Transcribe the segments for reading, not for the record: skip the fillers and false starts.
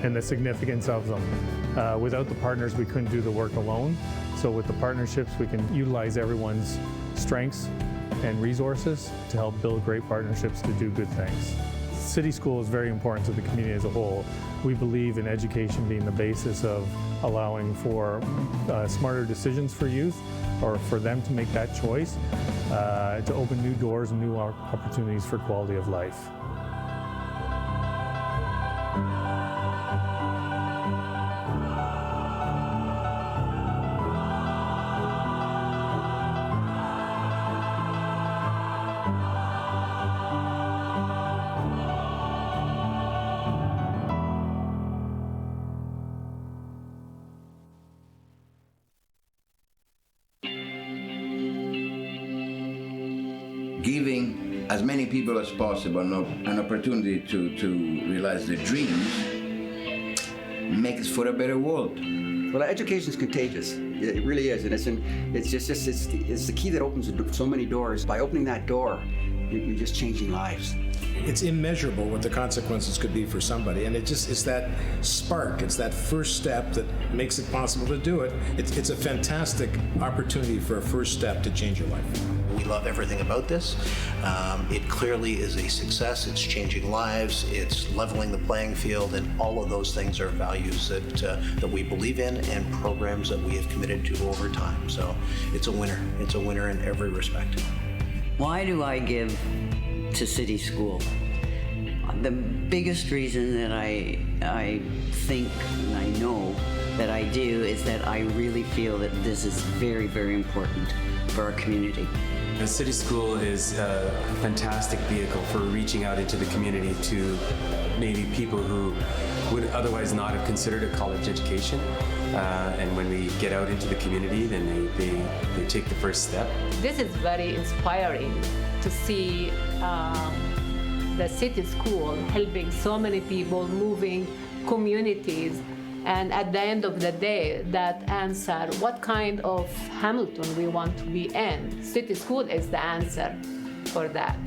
and the significance of them. Without the partners, we couldn't do the work alone. So with the partnerships, we can utilize everyone's strengths and resources to help build great partnerships to do good things. City School is very important to the community as a whole. We believe in education being the basis of allowing for smarter decisions for youth, or for them to make that choice, to open new doors and new opportunities for quality of life. Giving as many people as possible an opportunity to realize their dreams makes for a better world. Well, education is contagious. It really is, and it's the key that opens so many doors. By opening that door, you're just changing lives. It's immeasurable what the consequences could be for somebody, and it's that spark, it's that first step that makes it possible to do it. It's a fantastic opportunity for a first step to change your life. We love everything about this. It clearly is a success. It's changing lives. It's leveling the playing field, and all of those things are values that we believe in and programs that we have committed to over time. So it's a winner. It's a winner in every respect. Why do I give to City School? The biggest reason that I think and I know that I do is that I really feel that this is very, very important for our community. The City School is a fantastic vehicle for reaching out into the community to maybe people who would otherwise not have considered a college education. And when we get out into the community, then they take the first step. This is very inspiring to see the City School helping so many people, moving communities. And at the end of the day, that answer, what kind of Hamilton we want to be in. City School is the answer for that.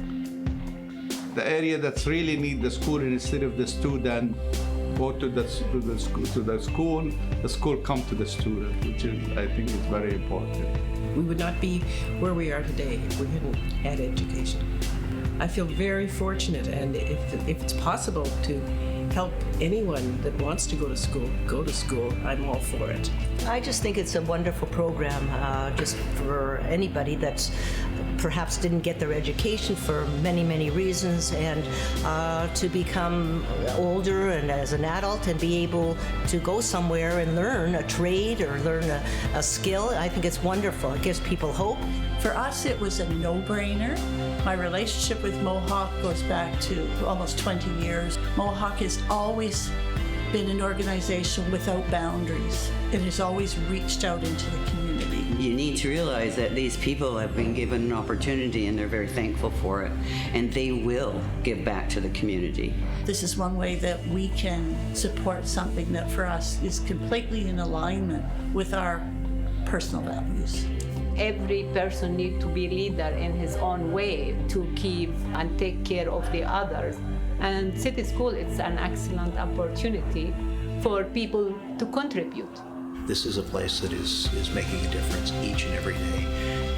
The area that's really need the school, instead of the student go to the school come to the student, which is, I think, is very important. We would not be where we are today if we hadn't had education. I feel very fortunate, and if it's possible to help anyone that wants to go to school, I'm all for it. I just think it's a wonderful program just for anybody that's perhaps didn't get their education for many, many reasons, and to become older and as an adult and be able to go somewhere and learn a trade or learn a skill. I think it's wonderful. It gives people hope. For us, it was a no-brainer. My relationship with Mohawk goes back to almost 20 years. Mohawk has always been an organization without boundaries. It has always reached out into the community. You need to realize that these people have been given an opportunity and they're very thankful for it, and they will give back to the community. This is one way that we can support something that for us is completely in alignment with our personal values. Every person needs to be leader in his own way to keep and take care of the others. And City School is an excellent opportunity for people to contribute. This is a place that is making a difference each and every day,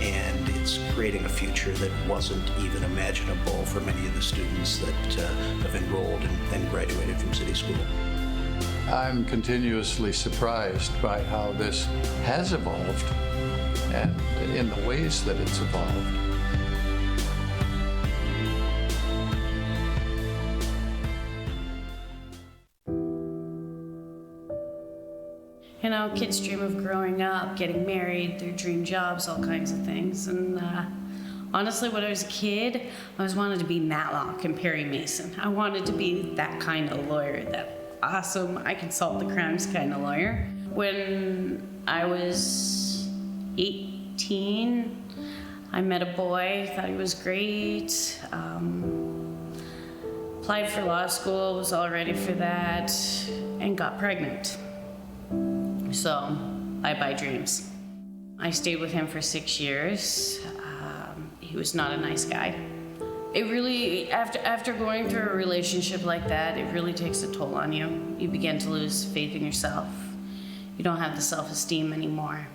and it's creating a future that wasn't even imaginable for many of the students that have enrolled and graduated from City School. I'm continuously surprised by how this has evolved and in the ways that it's evolved. You know, kids dream of growing up, getting married, their dream jobs, all kinds of things. And honestly, when I was a kid, I always wanted to be Matlock and Perry Mason. I wanted to be that kind of lawyer, that awesome, I can solve the crimes kind of lawyer. When I was 18, I met a boy, thought he was great. Applied for law school, was all ready for that, and got pregnant. So, bye-bye dreams. I stayed with him for 6 years. He was not a nice guy. It really, after going through a relationship like that, it really takes a toll on you. You begin to lose faith in yourself. You don't have the self-esteem anymore.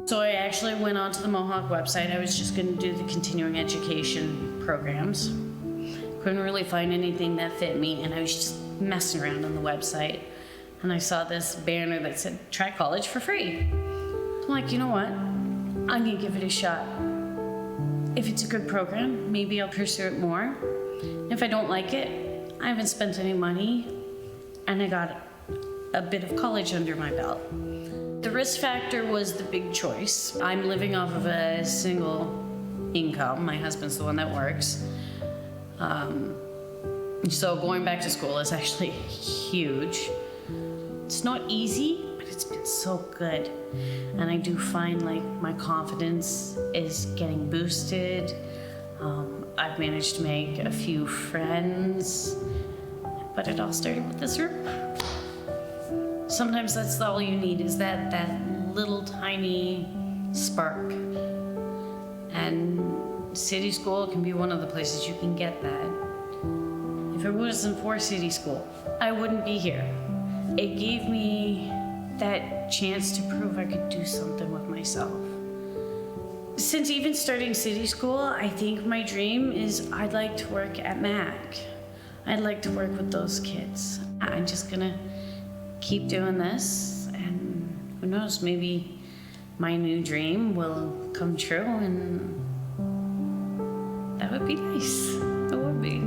So I actually went onto the Mohawk website. I was just going to do the continuing education programs. Couldn't really find anything that fit me, and I was just messing around on the website. And I saw this banner that said, try college for free. I'm like, you know what? I'm going to give it a shot. If it's a good program, maybe I'll pursue it more. If I don't like it, I haven't spent any money, and I got a bit of college under my belt. The risk factor was the big choice. I'm living off of a single income. My husband's the one that works. So going back to school is actually huge. It's not easy, but it's been so good. And I do find like my confidence is getting boosted. I've managed to make a few friends, but it all started with this room. Sometimes that's all you need, is that little tiny spark. And city school can be one of the places you can get that. If it wasn't for city school, I wouldn't be here. It gave me that chance to prove I could do something with myself. Since even starting city school, I think my dream is I'd like to work at MAC. I'd like to work with those kids. I'm just gonna keep doing this, and who knows, maybe my new dream will come true, and that would be nice. It would be.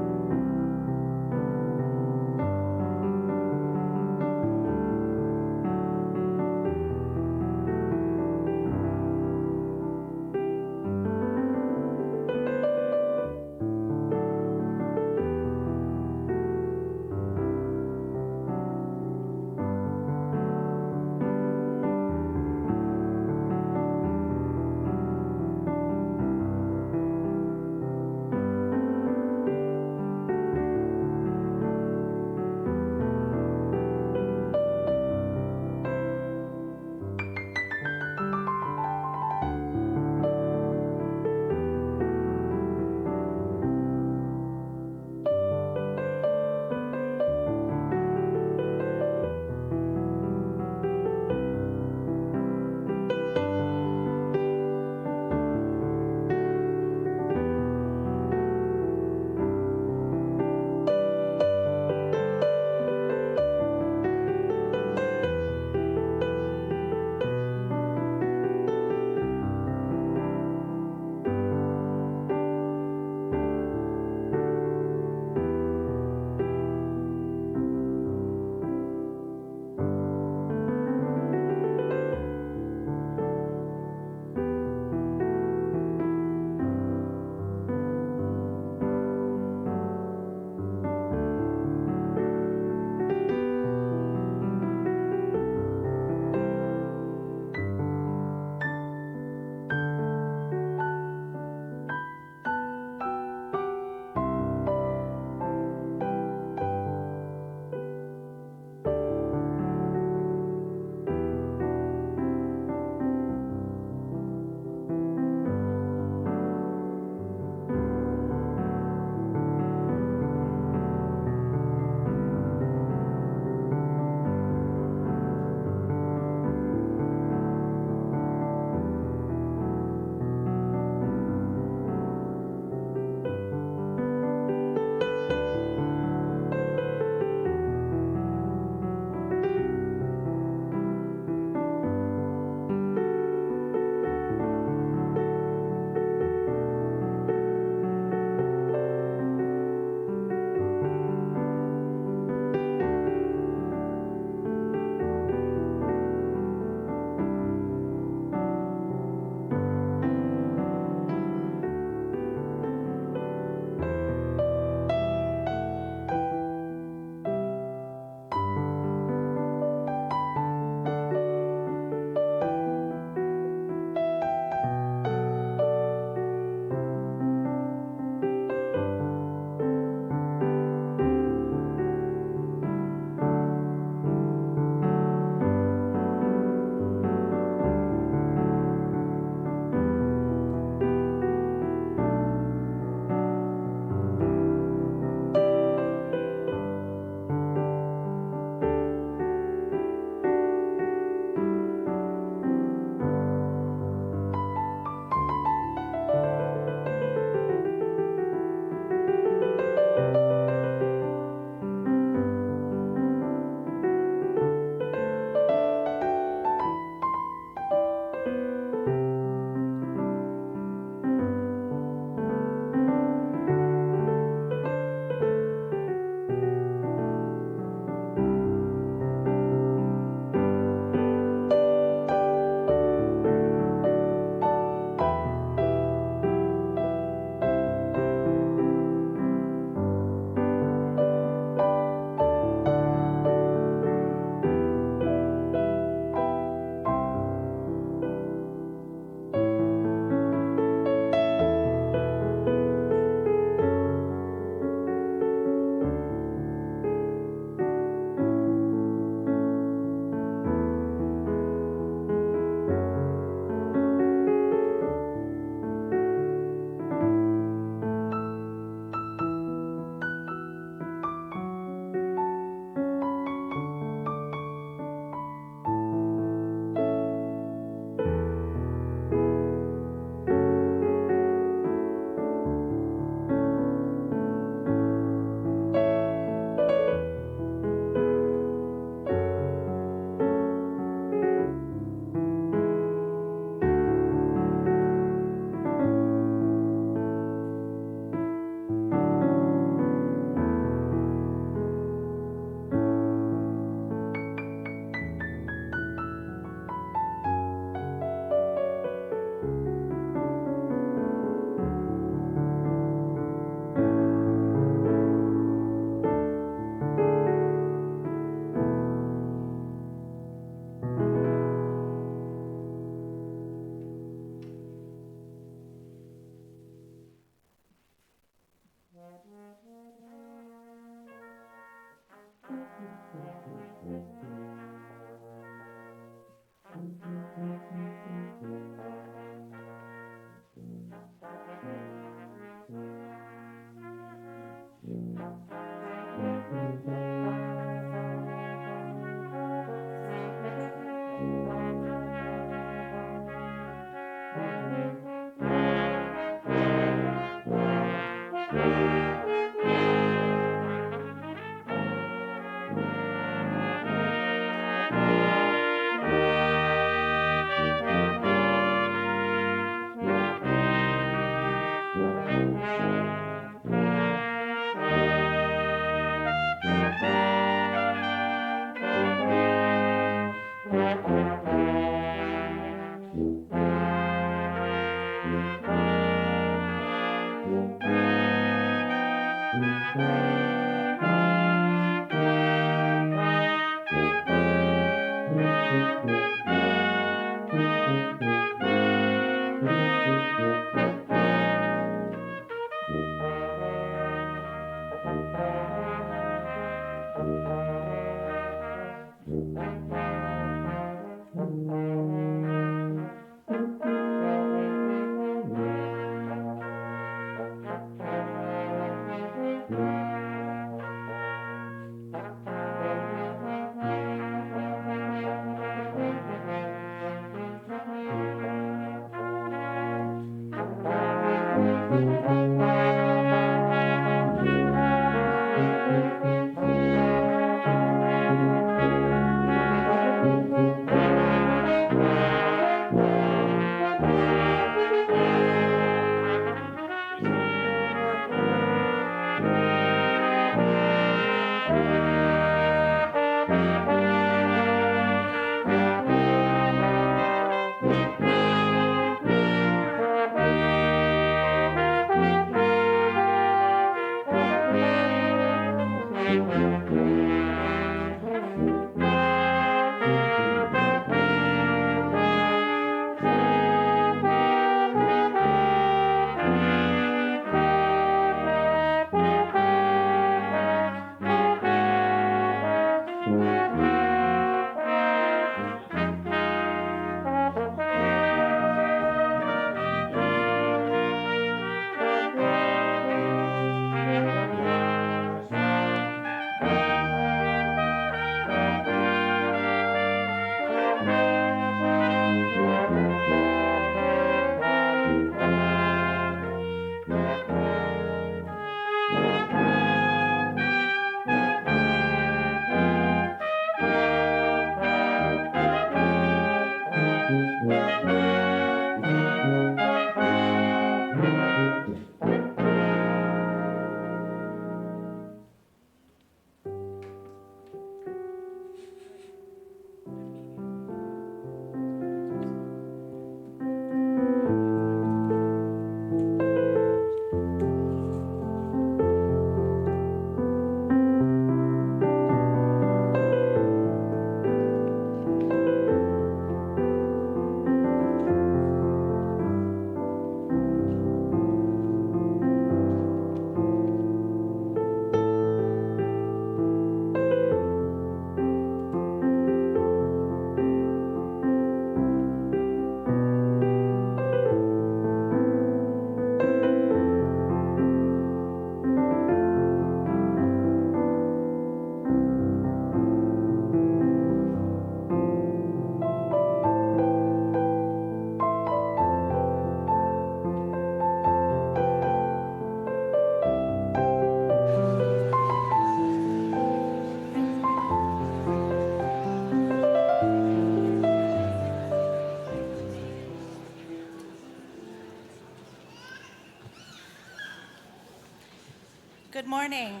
Good morning.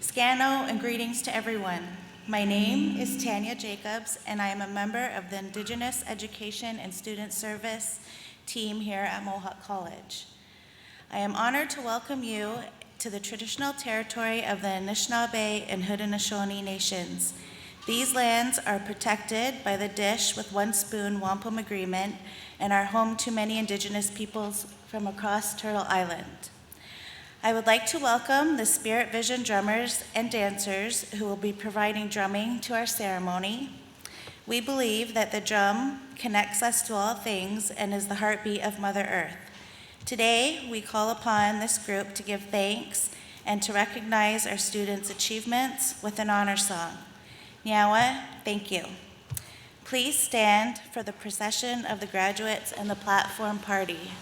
Scano and greetings to everyone. My name is Tanya Jacobs, and I am a member of the Indigenous Education and Student Service team here at Mohawk College. I am honored to welcome you to the traditional territory of the Anishinaabe and Haudenosaunee nations. These lands are protected by the Dish with One Spoon Wampum Agreement and are home to many Indigenous peoples from across Turtle Island. I would like to welcome the Spirit Vision drummers and dancers who will be providing drumming to our ceremony. We believe that the drum connects us to all things and is the heartbeat of Mother Earth. Today, we call upon this group to give thanks and to recognize our students' achievements with an honor song. Nyawa, thank you. Please stand for the procession of the graduates and the platform party.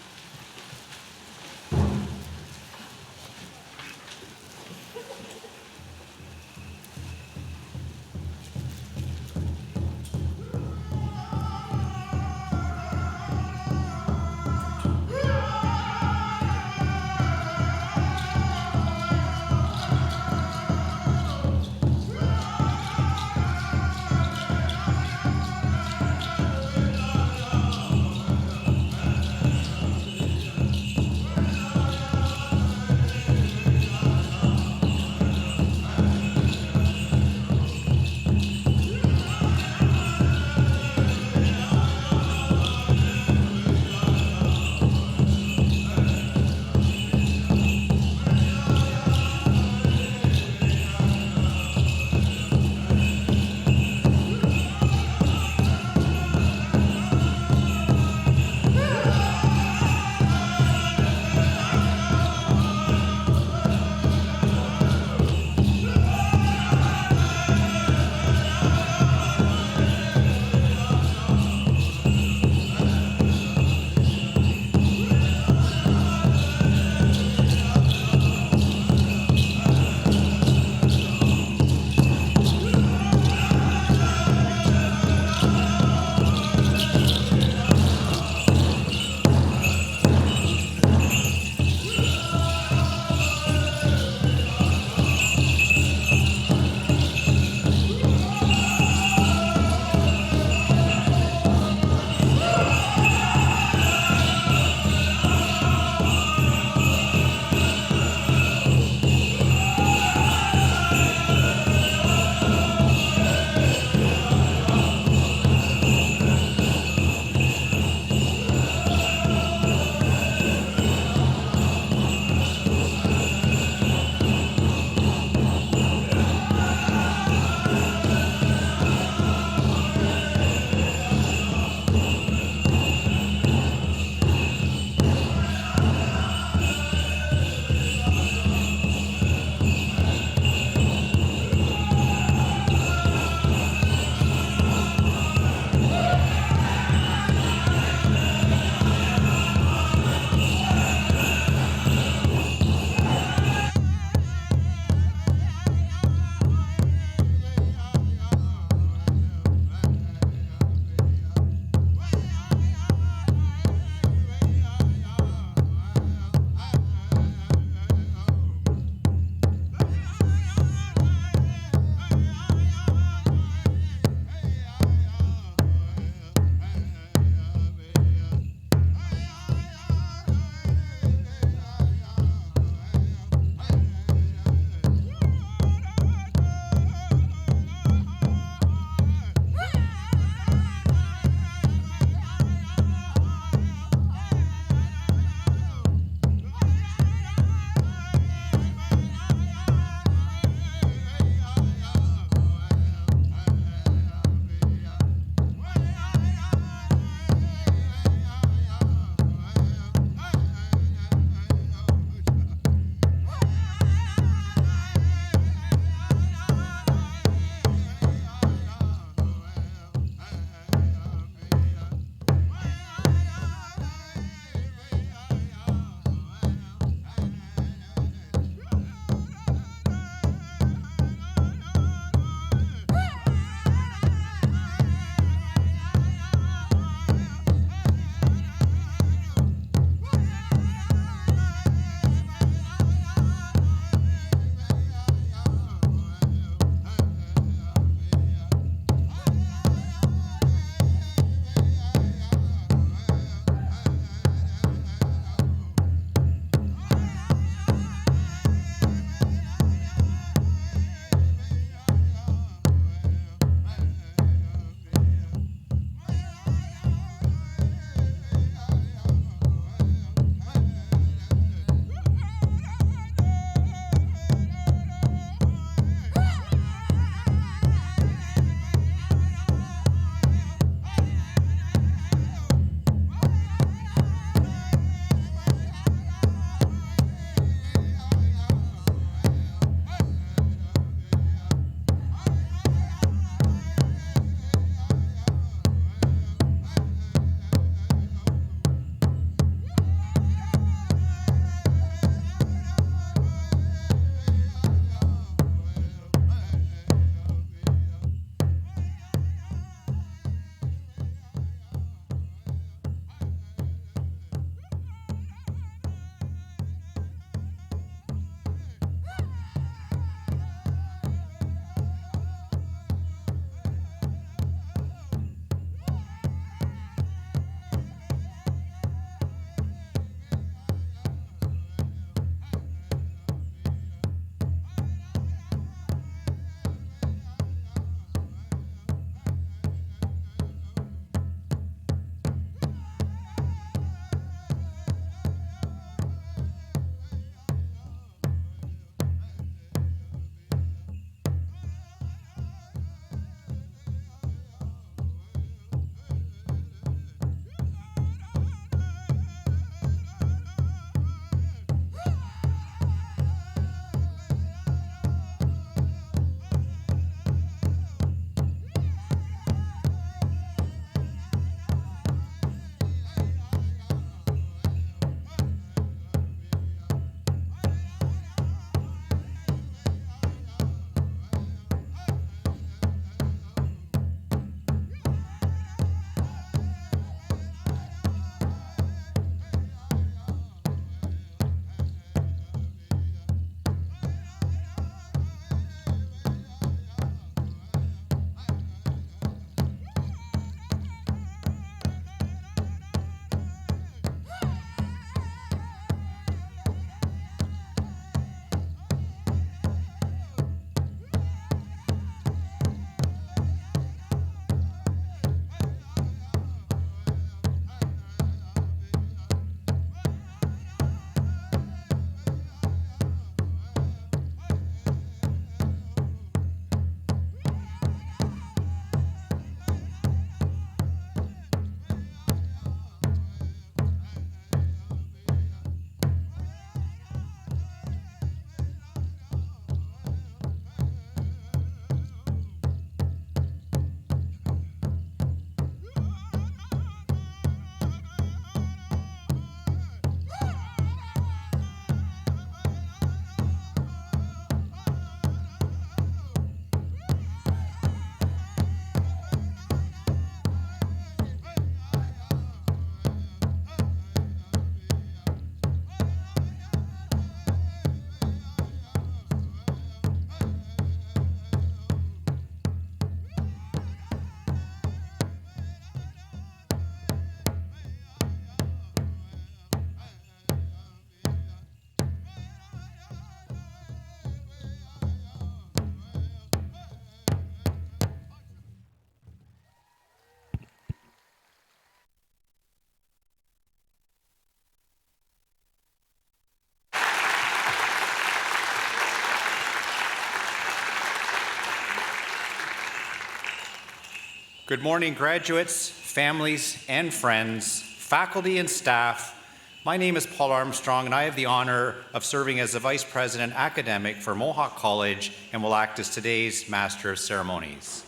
Good morning, graduates, families, and friends, faculty and staff. My name is Paul Armstrong, and I have the honor of serving as the Vice President Academic for Mohawk College and will act as today's Master of Ceremonies.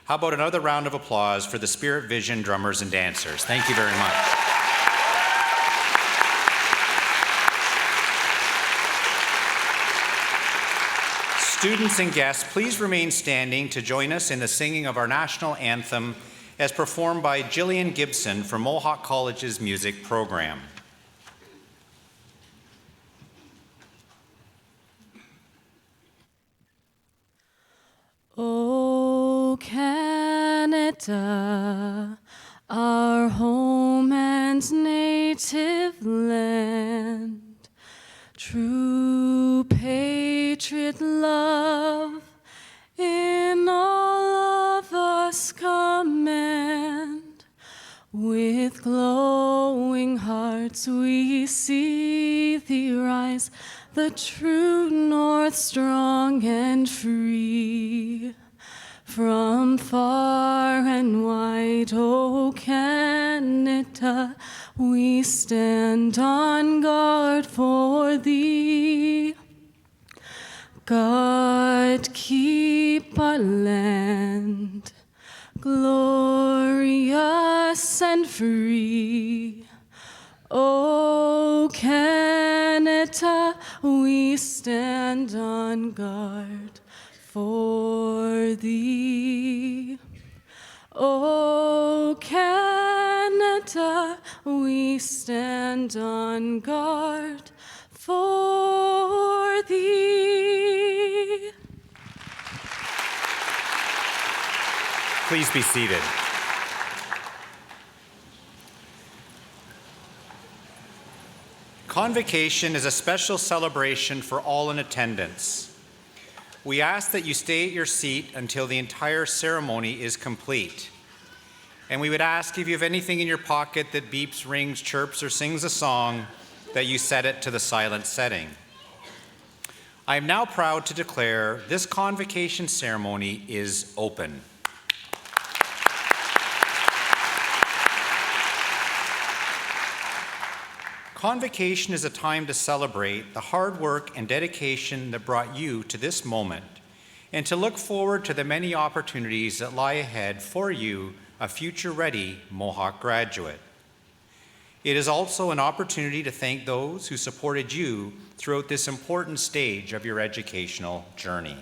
How about another round of applause for the Spirit Vision drummers and dancers? Thank you very much. Students and guests, please remain standing to join us in the singing of our national anthem as performed by Jillian Gibson from Mohawk College's music program. O Canada, our home and native land, true patriot love in all of us command. With glowing hearts we see thee rise, the true north strong and free. From far and wide, O Canada, we stand on guard for thee. God, keep our land glorious and free. O Canada, we stand on guard for thee. O Canada, we stand on guard for thee. Please be seated. Convocation is a special celebration for all in attendance. We ask that you stay at your seat until the entire ceremony is complete. And we would ask if you have anything in your pocket that beeps, rings, chirps, or sings a song, that you set it to the silent setting. I am now proud to declare this convocation ceremony is open. Convocation is a time to celebrate the hard work and dedication that brought you to this moment, and to look forward to the many opportunities that lie ahead for you, a future-ready Mohawk graduate. It is also an opportunity to thank those who supported you throughout this important stage of your educational journey.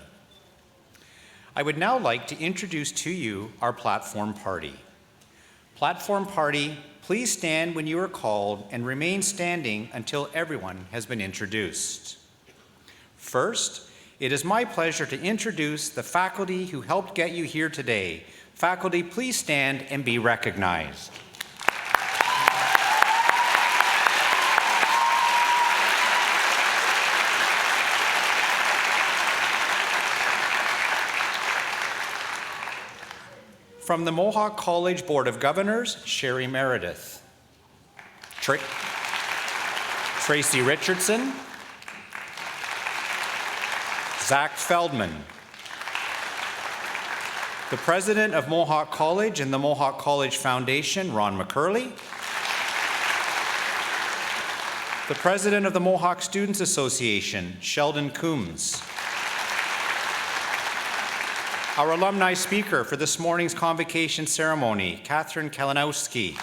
I would now like to introduce to you our platform party. Platform party, please stand when you are called and remain standing until everyone has been introduced. First, it is my pleasure to introduce the faculty who helped get you here today. Faculty, please stand and be recognized. From the Mohawk College Board of Governors, Sherry Meredith. Tracy Richardson. Zach Feldman. The President of Mohawk College and the Mohawk College Foundation, Ron McCurley. The President of the Mohawk Students Association, Sheldon Coombs. Our alumni speaker for this morning's convocation ceremony, Catherine Kalinowski.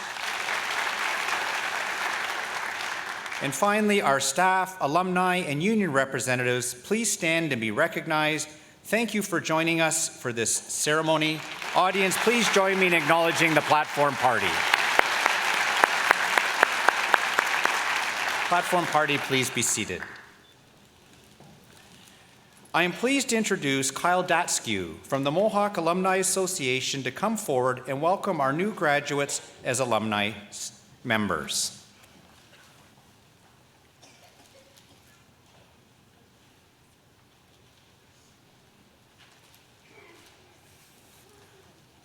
And finally, our staff, alumni, and union representatives, please stand and be recognized. Thank you for joining us for this ceremony. Audience, please join me in acknowledging the platform party. Platform party, please be seated. I am pleased to introduce Kyle Datskew from the Mohawk Alumni Association to come forward and welcome our new graduates as alumni members.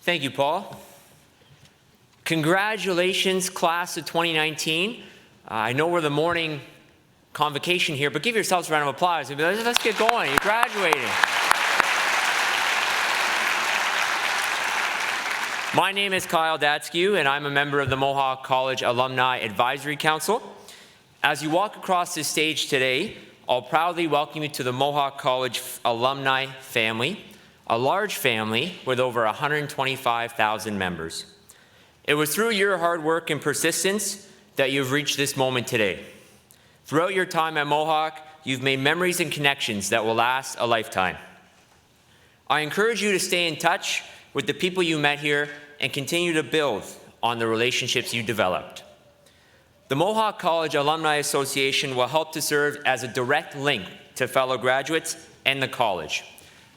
Thank you, Paul. Congratulations, class of 2019. I know we're the morning convocation here, but give yourselves a round of applause. Let's get going. You're graduating. My name is Kyle Datskew, and I'm a member of the Mohawk College Alumni Advisory Council. As you walk across this stage today, I'll proudly welcome you to the Mohawk College alumni family, a large family with over 125,000 members. It was through your hard work and persistence that you've reached this moment today. Throughout your time at Mohawk, you've made memories and connections that will last a lifetime. I encourage you to stay in touch with the people you met here and continue to build on the relationships you developed. The Mohawk College Alumni Association will help to serve as a direct link to fellow graduates and the college.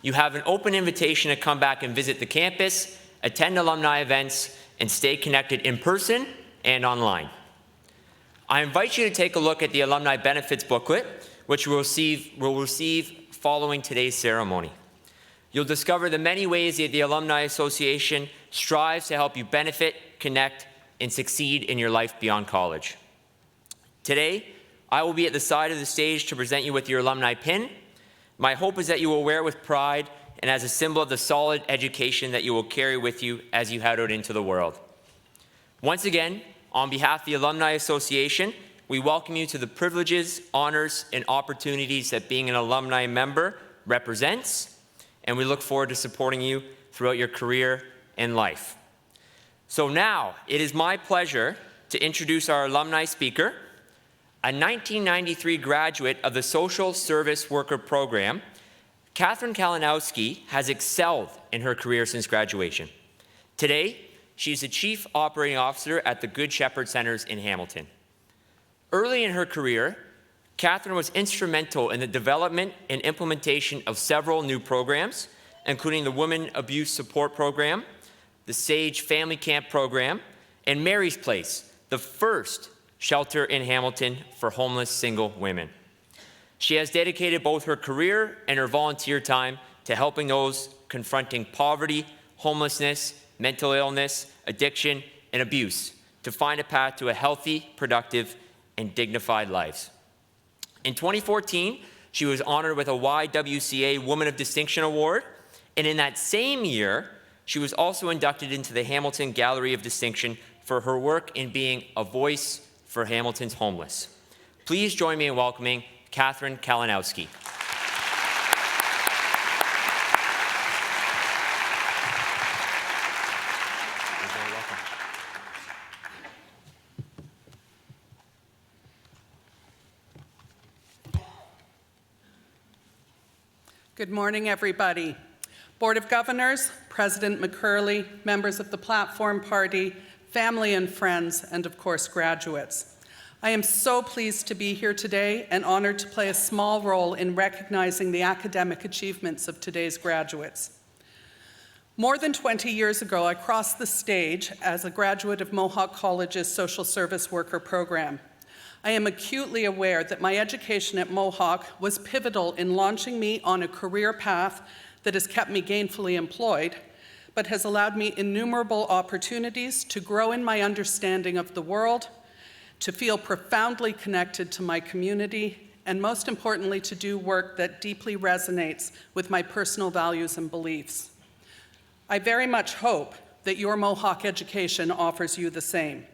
You have an open invitation to come back and visit the campus, attend alumni events, and stay connected in person and online. I invite you to take a look at the Alumni Benefits booklet, which we'll receive following today's ceremony. You'll discover the many ways that the Alumni Association strives to help you benefit, connect, and succeed in your life beyond college. Today, I will be at the side of the stage to present you with your alumni pin. My hope is that you will wear it with pride and as a symbol of the solid education that you will carry with you as you head out into the world. Once again, on behalf of the Alumni Association, we welcome you to the privileges, honors, and opportunities that being an alumni member represents, and we look forward to supporting you throughout your career and life. So now, it is my pleasure to introduce our alumni speaker, a 1993 graduate of the Social Service Worker Program. Catherine Kalinowski has excelled in her career since graduation. Today, she's the Chief Operating Officer at the Good Shepherd Centers in Hamilton. Early in her career, Catherine was instrumental in the development and implementation of several new programs, including the Women Abuse Support Program, the SAGE Family Camp Program, and Mary's Place, the first shelter in Hamilton for homeless single women. She has dedicated both her career and her volunteer time to helping those confronting poverty, homelessness, mental illness, addiction, and abuse to find a path to a healthy, productive, and dignified lives. In 2014, she was honored with a YWCA Woman of Distinction Award, and in that same year, she was also inducted into the Hamilton Gallery of Distinction for her work in being a voice for Hamilton's homeless. Please join me in welcoming Catherine Kalinowski. Good morning, everybody. Board of Governors, President McCurley, members of the Platform Party, family and friends, and of course, graduates. I am so pleased to be here today and honored to play a small role in recognizing the academic achievements of today's graduates. More than 20 years ago, I crossed the stage as a graduate of Mohawk College's Social Service Worker Program. I am acutely aware that my education at Mohawk was pivotal in launching me on a career path that has kept me gainfully employed, but has allowed me innumerable opportunities to grow in my understanding of the world, to feel profoundly connected to my community, and most importantly, to do work that deeply resonates with my personal values and beliefs. I very much hope that your Mohawk education offers you the same.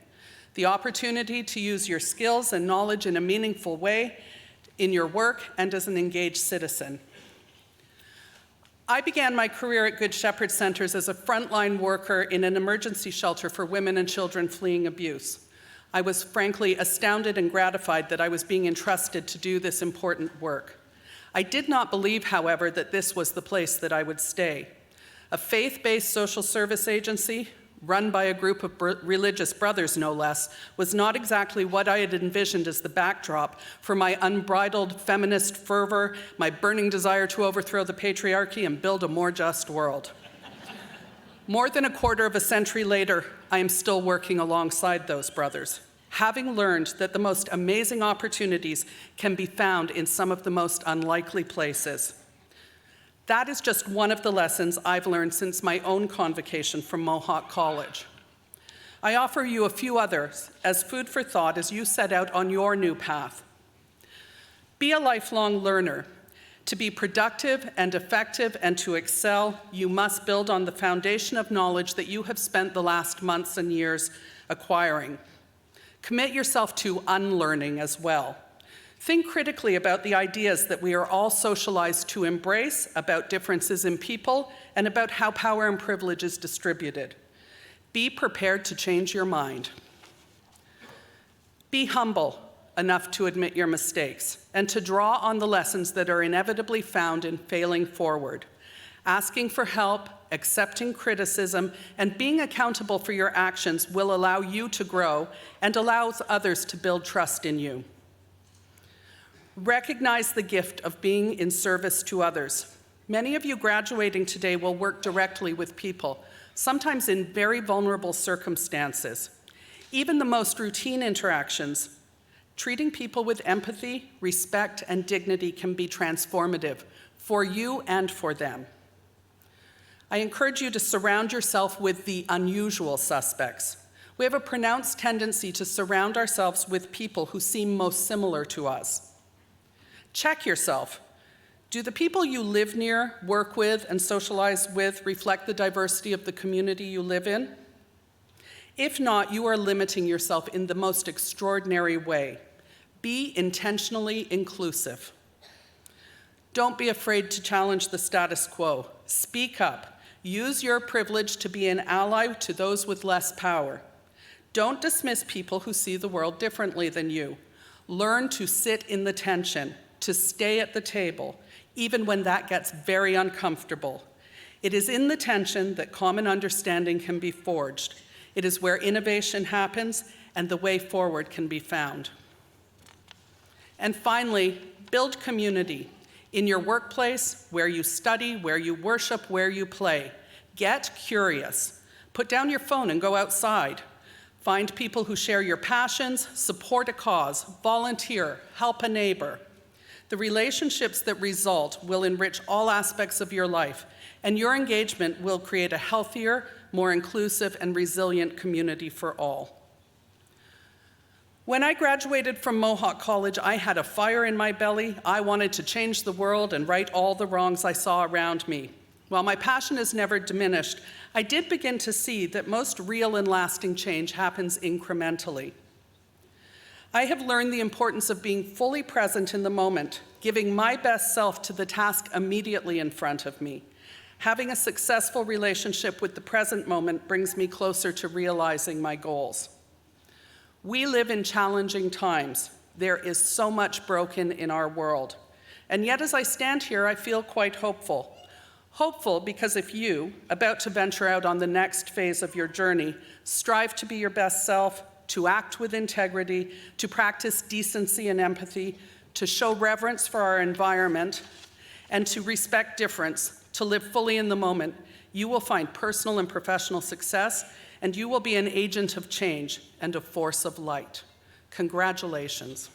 The opportunity to use your skills and knowledge in a meaningful way in your work and as an engaged citizen. I began my career at Good Shepherd Centers as a frontline worker in an emergency shelter for women and children fleeing abuse. I was frankly astounded and gratified that I was being entrusted to do this important work. I did not believe, however, that this was the place that I would stay. A faith-based social service agency, run by a group of religious brothers, no less, was not exactly what I had envisioned as the backdrop for my unbridled feminist fervor, my burning desire to overthrow the patriarchy and build a more just world. More than a quarter of a century later, I am still working alongside those brothers, having learned that the most amazing opportunities can be found in some of the most unlikely places. That is just one of the lessons I've learned since my own convocation from Mohawk College. I offer you a few others as food for thought as you set out on your new path. Be a lifelong learner. To be productive and effective and to excel, you must build on the foundation of knowledge that you have spent the last months and years acquiring. Commit yourself to unlearning as well. Think critically about the ideas that we are all socialized to embrace about differences in people and about how power and privilege is distributed. Be prepared to change your mind. Be humble enough to admit your mistakes and to draw on the lessons that are inevitably found in failing forward. Asking for help, accepting criticism, and being accountable for your actions will allow you to grow and allows others to build trust in you. Recognize the gift of being in service to others. Many of you graduating today will work directly with people, sometimes in very vulnerable circumstances. Even the most routine interactions, treating people with empathy, respect, and dignity can be transformative for you and for them. I encourage you to surround yourself with the unusual suspects. We have a pronounced tendency to surround ourselves with people who seem most similar to us. Check yourself. Do the people you live near, work with, and socialize with reflect the diversity of the community you live in? If not, you are limiting yourself in the most extraordinary way. Be intentionally inclusive. Don't be afraid to challenge the status quo. Speak up. Use your privilege to be an ally to those with less power. Don't dismiss people who see the world differently than you. Learn to sit in the tension, to stay at the table, even when that gets very uncomfortable. It is in the tension that common understanding can be forged. It is where innovation happens and the way forward can be found. And finally, build community in your workplace, where you study, where you worship, where you play. Get curious. Put down your phone and go outside. Find people who share your passions, support a cause, volunteer, help a neighbor. The relationships that result will enrich all aspects of your life, and your engagement will create a healthier, more inclusive, and resilient community for all. When I graduated from Mohawk College, I had a fire in my belly. I wanted to change the world and right all the wrongs I saw around me. While my passion has never diminished, I did begin to see that most real and lasting change happens incrementally. I have learned the importance of being fully present in the moment, giving my best self to the task immediately in front of me. Having a successful relationship with the present moment brings me closer to realizing my goals. We live in challenging times. There is so much broken in our world. And yet, as I stand here, I feel quite hopeful. Hopeful because if you, about to venture out on the next phase of your journey, strive to be your best self, to act with integrity, to practice decency and empathy, to show reverence for our environment, and to respect difference, to live fully in the moment, you will find personal and professional success, and you will be an agent of change and a force of light. Congratulations.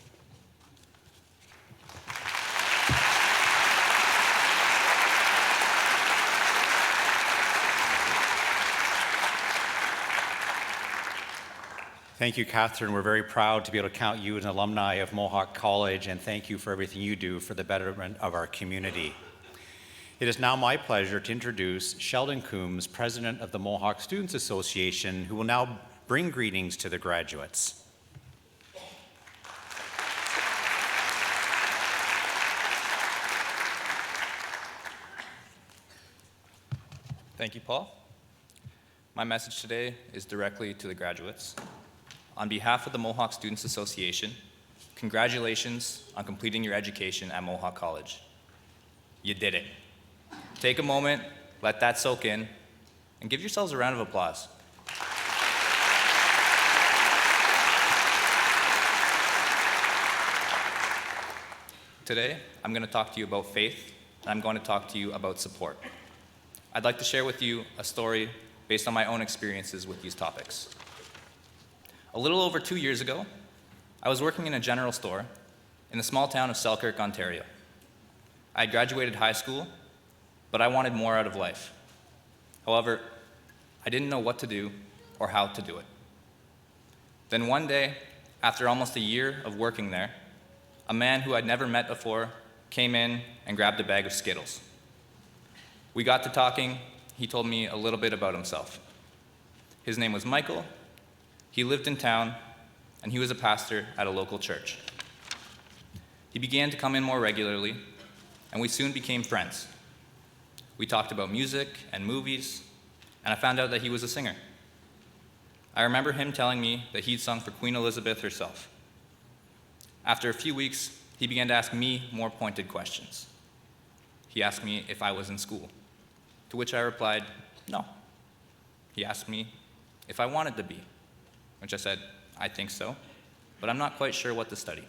Thank you, Catherine. We're very proud to be able to count you as an alumni of Mohawk College, and thank you for everything you do for the betterment of our community. It is now my pleasure to introduce Sheldon Coombs, President of the Mohawk Students Association, who will now bring greetings to the graduates. Thank you, Paul. My message today is directly to the graduates. On behalf of the Mohawk Students Association, congratulations on completing your education at Mohawk College. You did it. Take a moment, let that soak in, and give yourselves a round of applause. Today, I'm going to talk to you about faith, and I'm going to talk to you about support. I'd like to share with you a story based on my own experiences with these topics. A little over 2 years ago, I was working in a general store in the small town of Selkirk, Ontario. I had graduated high school, but I wanted more out of life. However, I didn't know what to do or how to do it. Then one day, after almost a year of working there, a man who I'd never met before came in and grabbed a bag of Skittles. We got to talking. He told me a little bit about himself. His name was Michael. He lived in town, and he was a pastor at a local church. He began to come in more regularly, and we soon became friends. We talked about music and movies, and I found out that he was a singer. I remember him telling me that he'd sung for Queen Elizabeth herself. After a few weeks, he began to ask me more pointed questions. He asked me if I was in school, to which I replied, no. He asked me if I wanted to be, which I said, I think so, but I'm not quite sure what to study.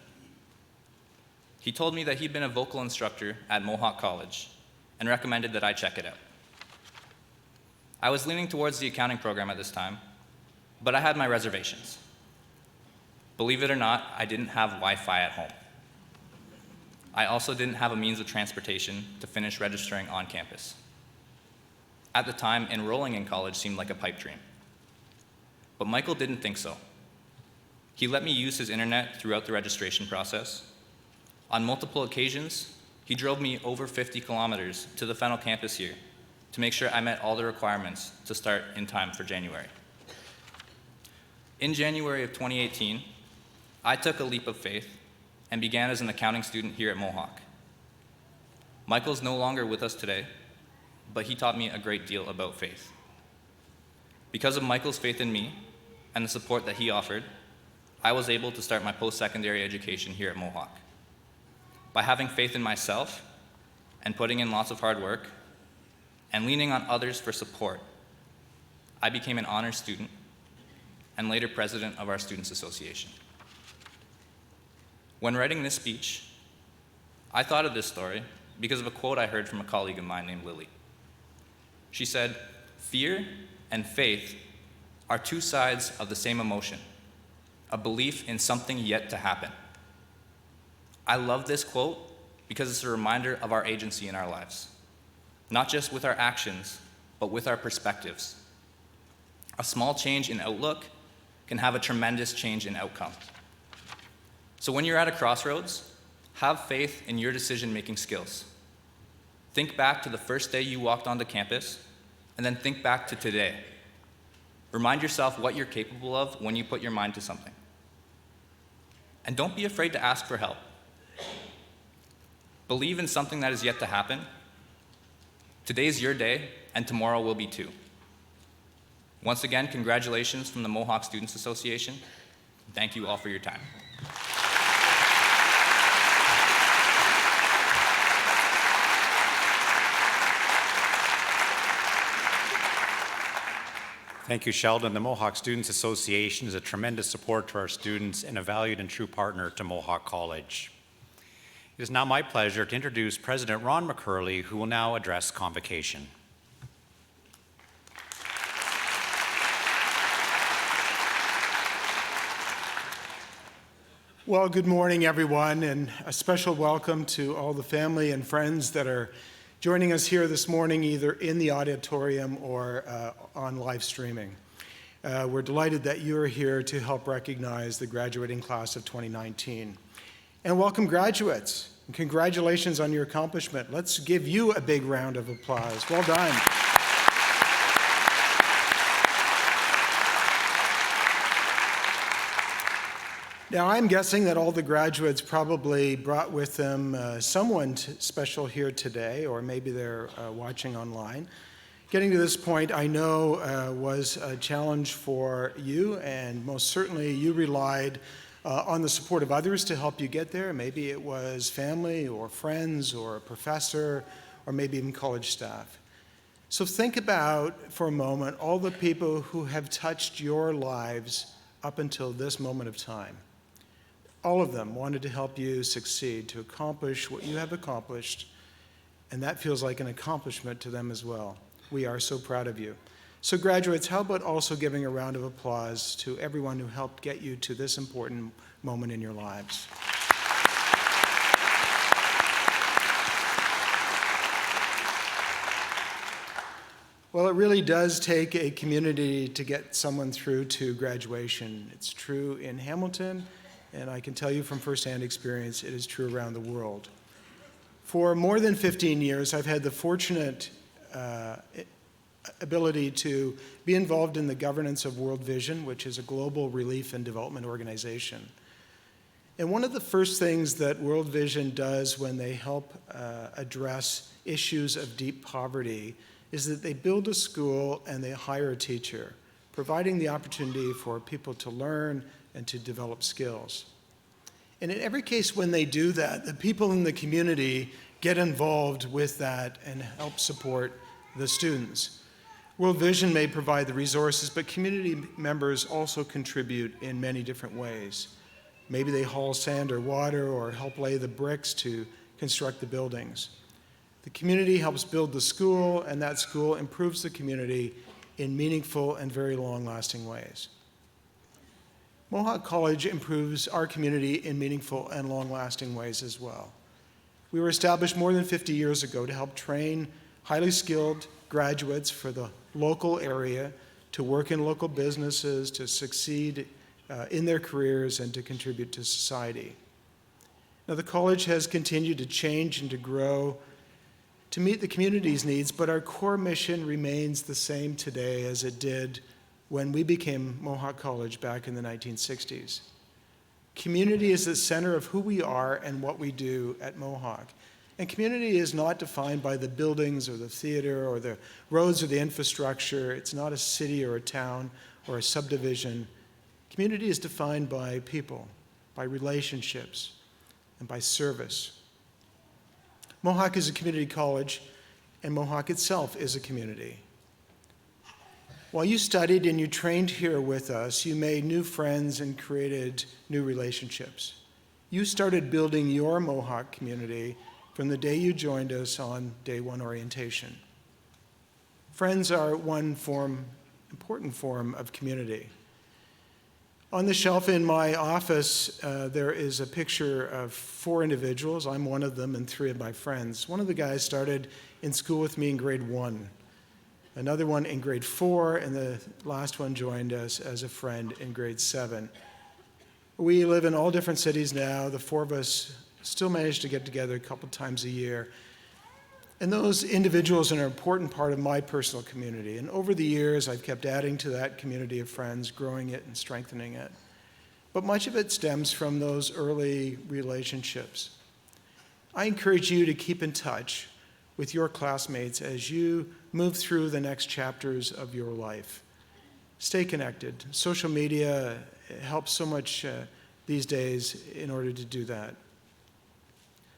He told me that he'd been a vocal instructor at Mohawk College and recommended that I check it out. I was leaning towards the accounting program at this time, but I had my reservations. Believe it or not, I didn't have Wi-Fi at home. I also didn't have a means of transportation to finish registering on campus. At the time, enrolling in college seemed like a pipe dream. But Michael didn't think so. He let me use his internet throughout the registration process. On multiple occasions, he drove me over 50 kilometers to the Fennel campus here to make sure I met all the requirements to start in time for January. In January of 2018, I took a leap of faith and began as an accounting student here at Mohawk. Michael's no longer with us today, but he taught me a great deal about faith. Because of Michael's faith in me and the support that he offered, I was able to start my post-secondary education here at Mohawk. By having faith in myself and putting in lots of hard work and leaning on others for support, I became an honors student and later president of our Students Association. When writing this speech, I thought of this story because of a quote I heard from a colleague of mine named Lily. She said, "Fear and faith are two sides of the same emotion, a belief in something yet to happen." I love this quote because it's a reminder of our agency in our lives, not just with our actions, but with our perspectives. A small change in outlook can have a tremendous change in outcome. So when you're at a crossroads, have faith in your decision-making skills. Think back to the first day you walked onto campus, and then think back to today. Remind yourself what you're capable of when you put your mind to something. And don't be afraid to ask for help. Believe in something that is yet to happen. Today's your day, and tomorrow will be too. Once again, congratulations from the Mohawk Students Association. Thank you all for your time. Thank you, Sheldon. The Mohawk Students Association is a tremendous support to our students and a valued and true partner to Mohawk College. It is now my pleasure to introduce President Ron McCurley, who will now address Convocation. Well, good morning, everyone, and a special welcome to all the family and friends that are joining us here this morning, either in the auditorium or on live streaming. We're delighted that you're here to help recognize the graduating class of 2019. And welcome, graduates, and congratulations on your accomplishment. Let's give you a big round of applause. Well done. Now, I'm guessing that all the graduates probably brought with them someone special here today, or maybe they're watching online. Getting to this point, I know was a challenge for you, and most certainly you relied on the support of others to help you get there. Maybe it was family or friends or a professor or maybe even college staff. So think about, for a moment, all the people who have touched your lives up until this moment of time. All of them wanted to help you succeed, to accomplish what you have accomplished, and that feels like an accomplishment to them as well. We are so proud of you. So graduates, how about also giving a round of applause to everyone who helped get you to this important moment in your lives. Well, it really does take a community to get someone through to graduation. It's true in Hamilton, and I can tell you from firsthand experience, it is true around the world. For more than 15 years, I've had the fortunate ability to be involved in the governance of World Vision, which is a global relief and development organization. And one of the first things that World Vision does when they help address issues of deep poverty is that they build a school and they hire a teacher, providing the opportunity for people to learn and to develop skills. And in every case when they do that, the people in the community get involved with that and help support the students. World Vision may provide the resources, but community members also contribute in many different ways. Maybe they haul sand or water or help lay the bricks to construct the buildings. The community helps build the school, and that school improves the community in meaningful and very long-lasting ways. Mohawk College improves our community in meaningful and long-lasting ways as well. We were established more than 50 years ago to help train highly skilled graduates for the local area to work in local businesses, to succeed in their careers, and to contribute to society. Now, the college has continued to change and to grow to meet the community's needs, but our core mission remains the same today as it did when we became Mohawk College back in the 1960s. Community is the center of who we are and what we do at Mohawk. And community is not defined by the buildings or the theater or the roads or the infrastructure. It's not a city or a town or a subdivision. Community is defined by people, by relationships, and by service. Mohawk is a community college, and Mohawk itself is a community. While you studied and you trained here with us, you made new friends and created new relationships. You started building your Mohawk community from the day you joined us on day one orientation. Friends are one important form of community. On the shelf in my office, there is a picture of 4 individuals. I'm one of them and 3 of my friends. One of the guys started in school with me in grade 1, another one in grade 4, and the last one joined us as a friend in grade 7. We live in all different cities now. The 4 of us still manage to get together a couple times a year. And those individuals are an important part of my personal community. And over the years, I've kept adding to that community of friends, growing it and strengthening it. But much of it stems from those early relationships. I encourage you to keep in touch with your classmates as you move through the next chapters of your life. Stay connected. Social media helps so much these days in order to do that.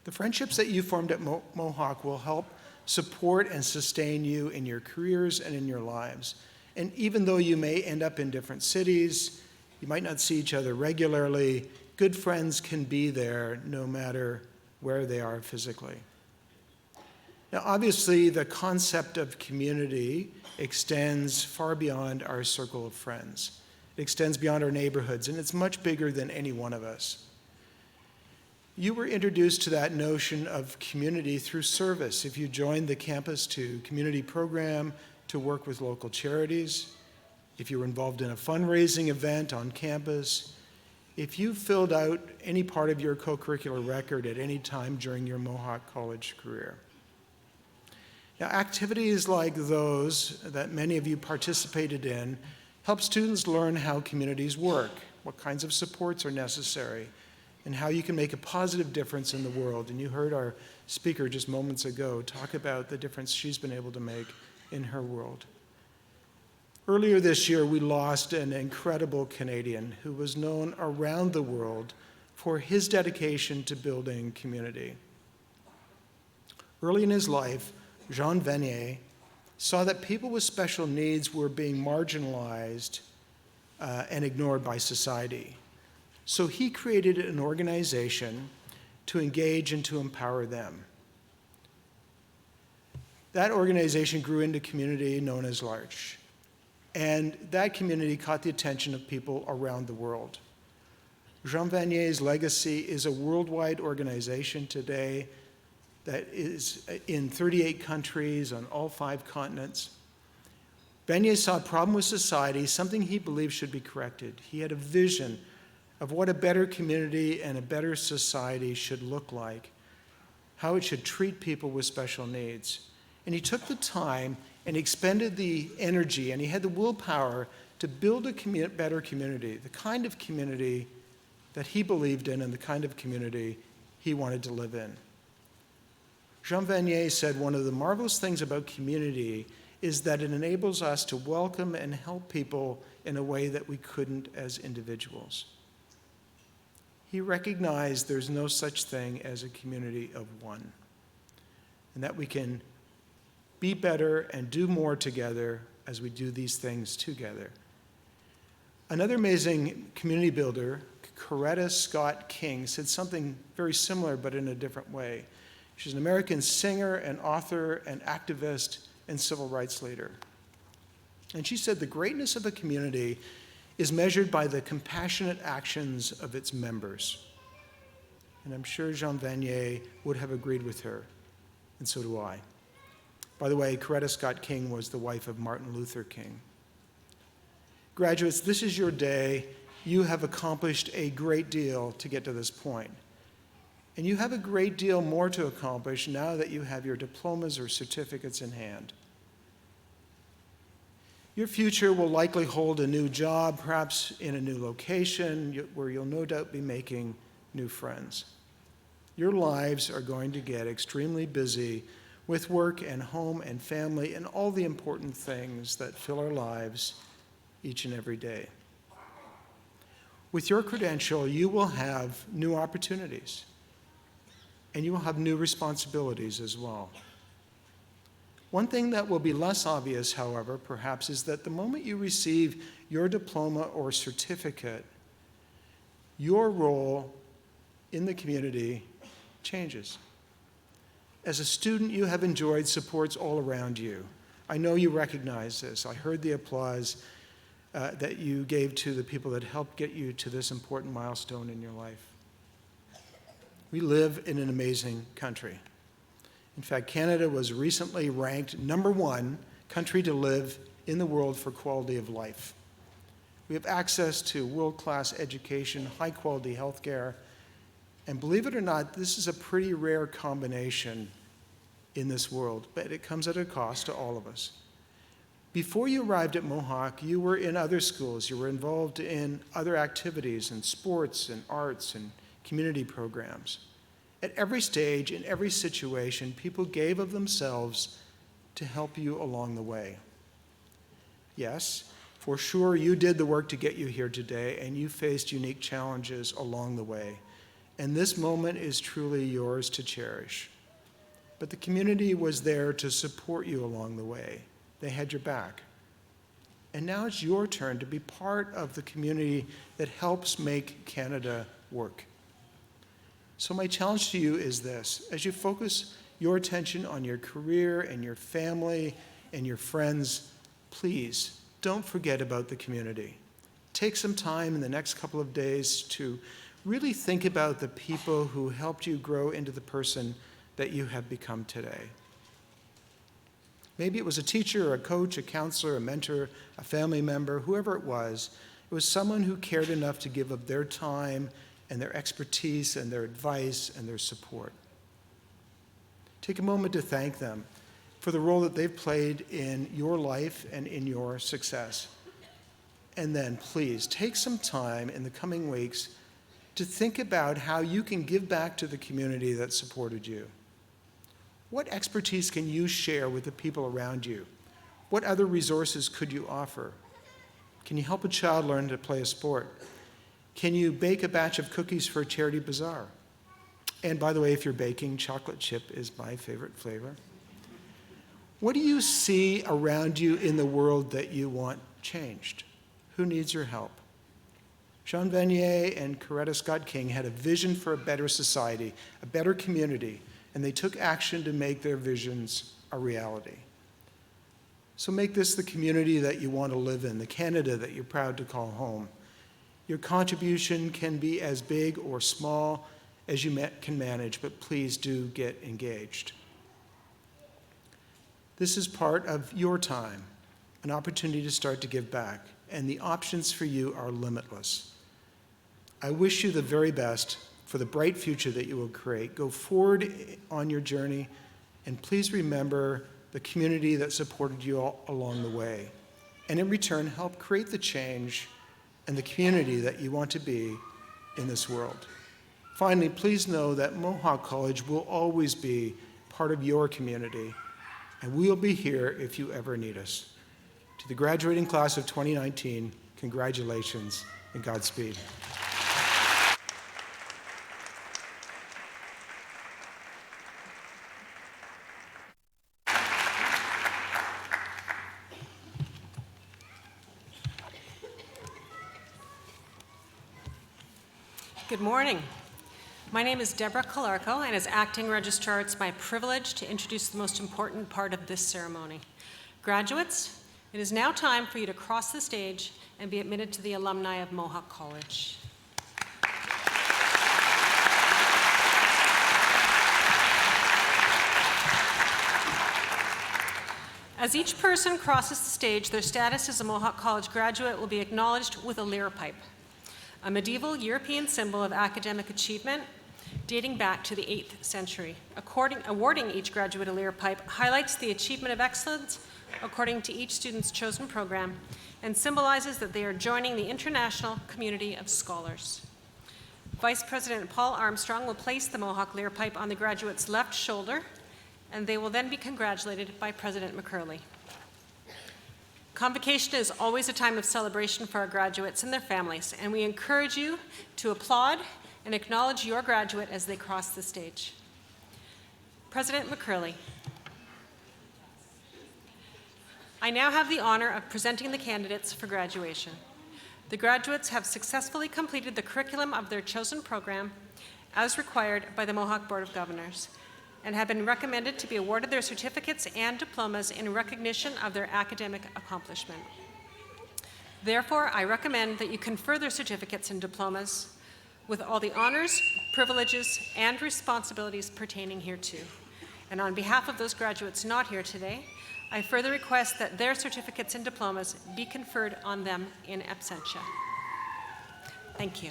The friendships that you formed at Mohawk will help support and sustain you in your careers and in your lives. And even though you may end up in different cities, you might not see each other regularly, good friends can be there no matter where they are physically. Now, obviously, the concept of community extends far beyond our circle of friends. It extends beyond our neighborhoods, and it's much bigger than any one of us. You were introduced to that notion of community through service. If you joined the Campus 2 community program to work with local charities, if you were involved in a fundraising event on campus, if you filled out any part of your co-curricular record at any time during your Mohawk College career. Now, activities like those that many of you participated in help students learn how communities work, what kinds of supports are necessary, and how you can make a positive difference in the world. And you heard our speaker just moments ago talk about the difference she's been able to make in her world. Earlier this year, we lost an incredible Canadian who was known around the world for his dedication to building community. Early in his life, Jean Vanier saw that people with special needs were being marginalized and ignored by society. So he created an organization to engage and to empower them. That organization grew into a community known as L'Arche. And that community caught the attention of people around the world. Jean Vanier's legacy is a worldwide organization today that is in 38 countries on all 5 continents. Vanier saw a problem with society, something he believed should be corrected. He had a vision of what a better community and a better society should look like. how it should treat people with special needs. And he took the time and expended the energy, and he had the willpower to build a better community, the kind of community that he believed in and the kind of community he wanted to live in. Jean Vanier said one of the marvelous things about community is that it enables us to welcome and help people in a way that we couldn't as individuals. He recognized there's no such thing as a community of one, and that we can be better and do more together as we do these things together. Another amazing community builder, Coretta Scott King, said something very similar but in a different way. She's an American singer and author and activist and civil rights leader. And she said the greatness of a community is measured by the compassionate actions of its members. And I'm sure Jean Vanier would have agreed with her, and so do I. By the way, Coretta Scott King was the wife of Martin Luther King. Graduates, this is your day. You have accomplished a great deal to get to this point. And you have a great deal more to accomplish now that you have your diplomas or certificates in hand. Your future will likely hold a new job, perhaps in a new location, where you'll no doubt be making new friends. Your lives are going to get extremely busy with work and home and family and all the important things that fill our lives each and every day. With your credential, you will have new opportunities, and you will have new responsibilities as well. One thing that will be less obvious, however, perhaps, is that the moment you receive your diploma or certificate, your role in the community changes. As a student, you have enjoyed supports all around you. I know you recognize this. I heard the applause that you gave to the people that helped get you to this important milestone in your life. We live in an amazing country. In fact, Canada was recently ranked #1 country to live in the world for quality of life. We have access to world-class education, high-quality health care, and believe it or not, this is a pretty rare combination in this world, but it comes at a cost to all of us. Before you arrived at Mohawk, you were in other schools. You were involved in other activities and sports and arts and community programs. At every stage, in every situation, people gave of themselves to help you along the way. Yes, for sure, you did the work to get you here today, and you faced unique challenges along the way. And this moment is truly yours to cherish. But the community was there to support you along the way. They had your back. And now it's your turn to be part of the community that helps make Canada work. So my challenge to you is this: as you focus your attention on your career and your family and your friends, please don't forget about the community. Take some time in the next couple of days to really think about the people who helped you grow into the person that you have become today. Maybe it was a teacher, a coach, a counselor, a mentor, a family member, whoever it was someone who cared enough to give of their time and their expertise and their advice and their support. Take a moment to thank them for the role that they've played in your life and in your success. And then please take some time in the coming weeks to think about how you can give back to the community that supported you. What expertise can you share with the people around you? What other resources could you offer? Can you help a child learn to play a sport? Can you bake a batch of cookies for a charity bazaar? And by the way, if you're baking, chocolate chip is my favorite flavor. What do you see around you in the world that you want changed? Who needs your help? Jean Vanier and Coretta Scott King had a vision for a better society, a better community, and they took action to make their visions a reality. So make this the community that you want to live in, the Canada that you're proud to call home. Your contribution can be as big or small as you can manage, but please do get engaged. This is part of your time, an opportunity to start to give back, and the options for you are limitless. I wish you the very best, for the bright future that you will create. Go forward on your journey, and please remember the community that supported you all along the way. And in return, help create the change and the community that you want to be in this world. Finally, please know that Mohawk College will always be part of your community, and we'll be here if you ever need us. To the graduating class of 2019, congratulations and Godspeed. Good morning. My name is Deborah Calarco, and as acting registrar, it's my privilege to introduce the most important part of this ceremony. Graduates, it is now time for you to cross the stage and be admitted to the alumni of Mohawk College. As each person crosses the stage, their status as a Mohawk College graduate will be acknowledged with a lyre pipe, a medieval European symbol of academic achievement dating back to the 8th century. Awarding each graduate a lyre pipe highlights the achievement of excellence according to each student's chosen program and symbolizes that they are joining the international community of scholars. Vice President Paul Armstrong will place the Mohawk lyre pipe on the graduate's left shoulder, and they will then be congratulated by President McCurley. Convocation is always a time of celebration for our graduates and their families, and we encourage you to applaud and acknowledge your graduate as they cross the stage. President McCurley. I now have the honor of presenting the candidates for graduation. The graduates have successfully completed the curriculum of their chosen program as required by the Mohawk Board of Governors and have been recommended to be awarded their certificates and diplomas in recognition of their academic accomplishment. Therefore, I recommend that you confer their certificates and diplomas with all the honors, privileges, and responsibilities pertaining hereto. And on behalf of those graduates not here today, I further request that their certificates and diplomas be conferred on them in absentia. Thank you.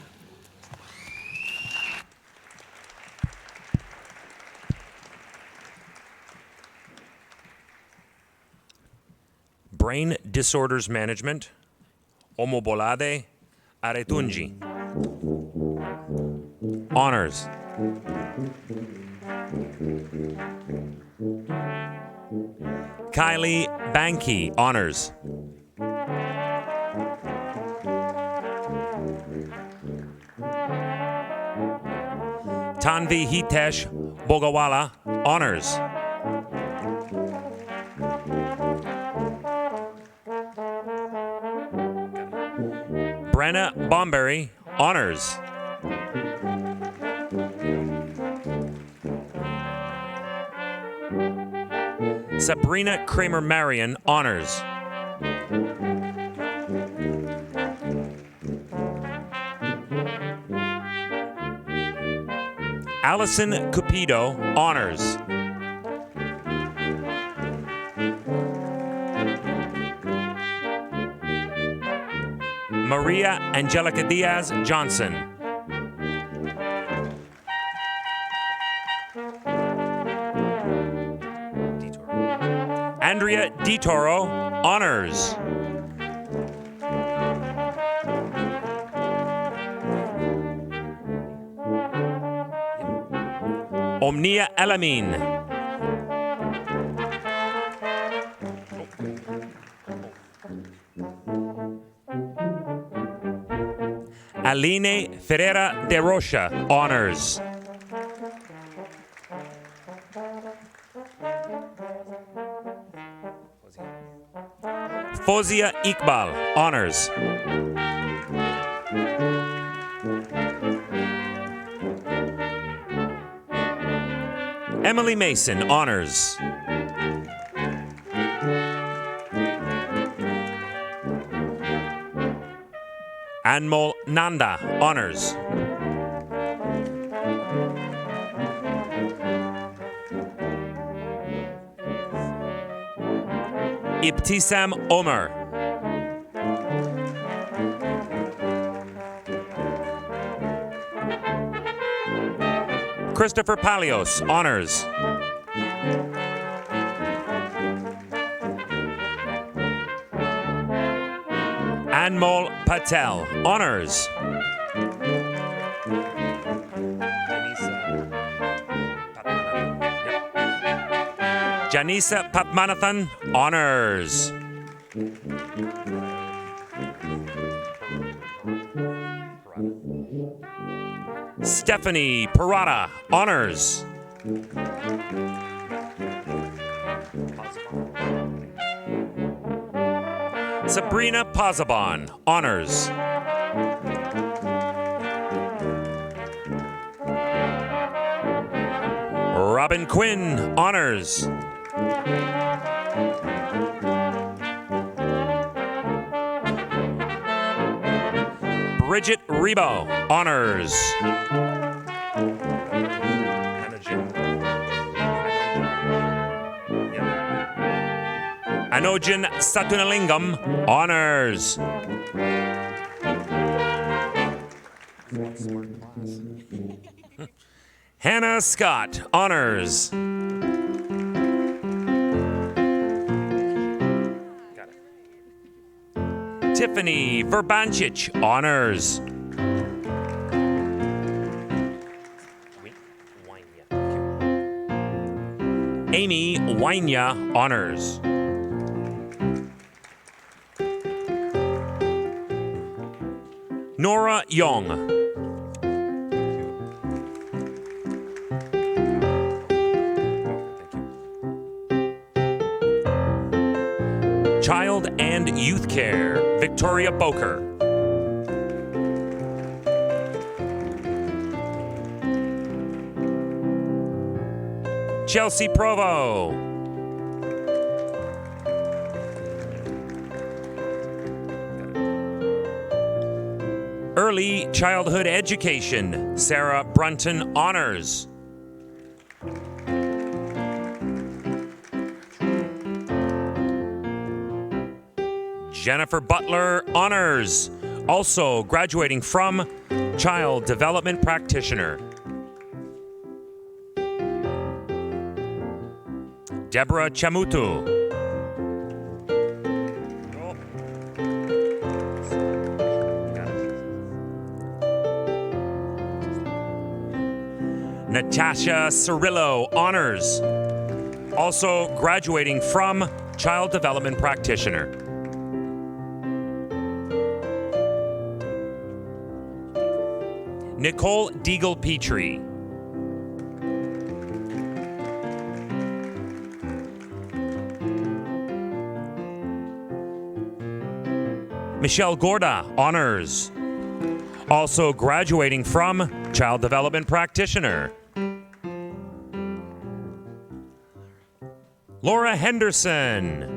Brain Disorders Management, Omobolade Aretunji. Honors. Kylie Banky, honors. Tanvi Hitesh Bogawala, honors. Brenna Bomberry, honors. Sabrina Kramer-Marion, honors. Allison Cupido, honors. Maria Angelica Diaz Johnson. Andrea DiToro, honors. Omnia Elamin. Aline Ferreira de Rocha, honors. Fozia Iqbal, honors. Emily Mason, honors. Anmol Nanda, honors. Ibtisam Omar. Christopher Palios, honors. Anmol Patel, honors. Janisa Patmanathan, honors. Stephanie Parada, honors. Sabrina Pazabon, honors. Robin Quinn, honors. Bridget Rebo, honors. Anojin Satunalingam, honors. Hannah Scott, honors. Tiffany Verbanchich, honors. Amy Wynia, honors. Nora Young. Child and Youth Care, Victoria Boker. Chelsea Provo. Early Childhood Education, Sarah Brunton, honors. Jennifer Butler, honors. Also graduating from Child Development Practitioner. Deborah Chamutu. Natasha Cirillo, honors. Also graduating from Child Development Practitioner. Nicole Deagle Petrie. Michelle Gorda, honors. Also graduating from Child Development Practitioner. Laura Henderson.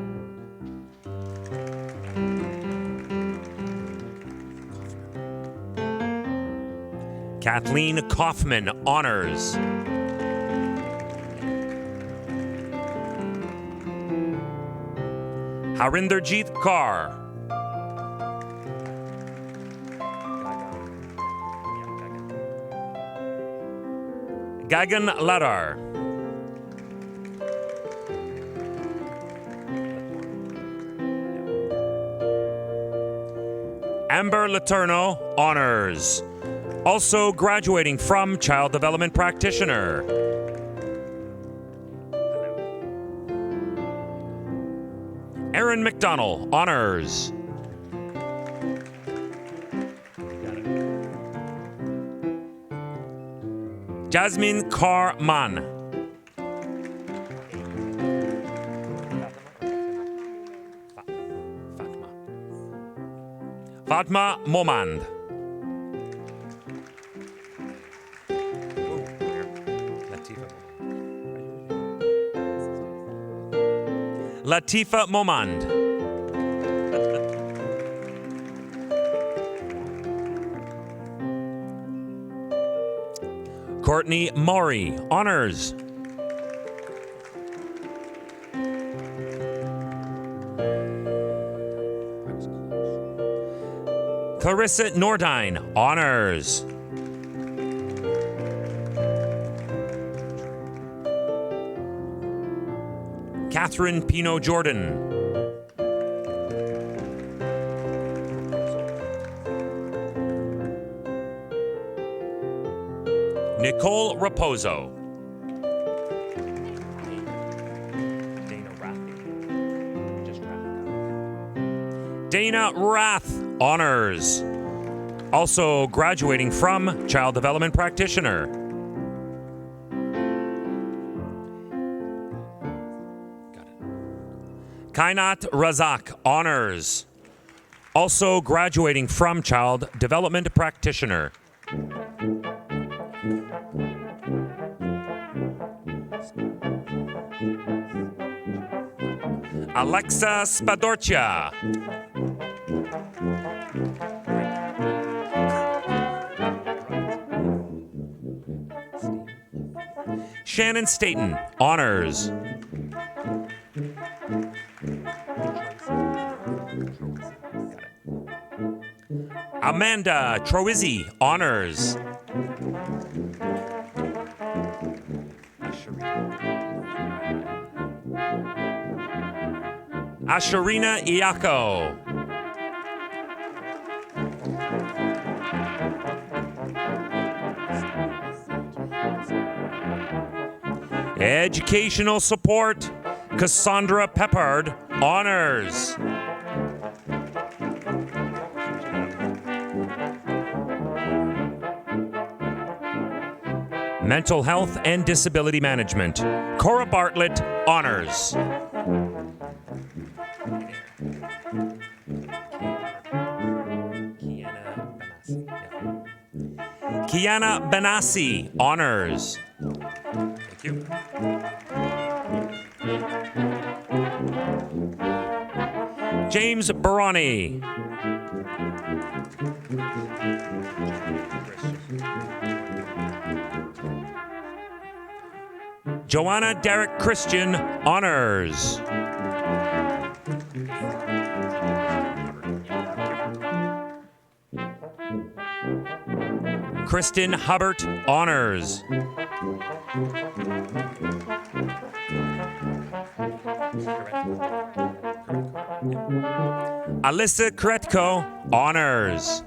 Kathleen Kaufman, honors. Harinderjeet Kaur. Gagan Ladar. Amber Laterno, honors. Also graduating from Child Development Practitioner. Erin McDonnell, honors. Jasmine Carr Mann. Fatma Momand. Latifa Momand. Courtney Maury, honors. Clarissa Nordine, honors. Catherine Pino Jordan. Nicole Raposo. Dana Rath, honors. Also graduating from Child Development Practitioner. Kainat Razak, honors. Also graduating from Child Development Practitioner. Alexa Spadorcia. Shannon Staten, honors. Amanda Troizzi, honors. Asharina Iako. Educational support, Cassandra Peppard, honors. Mental health and disability management, Cora Bartlett, honors. Kiana Benassi, honors. Thank you. James Barani. Joanna Derrick Christian, honors. Kristen Hubbard, honors. Alyssa Kretko, honors.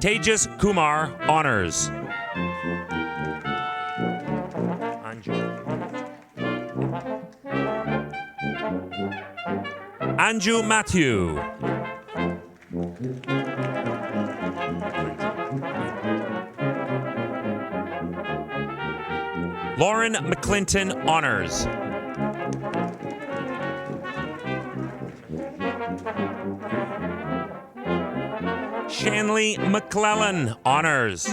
Tejas Kumar, honors. Anju Matthew. Lauren McClinton, honors. Shanley McClellan, honors.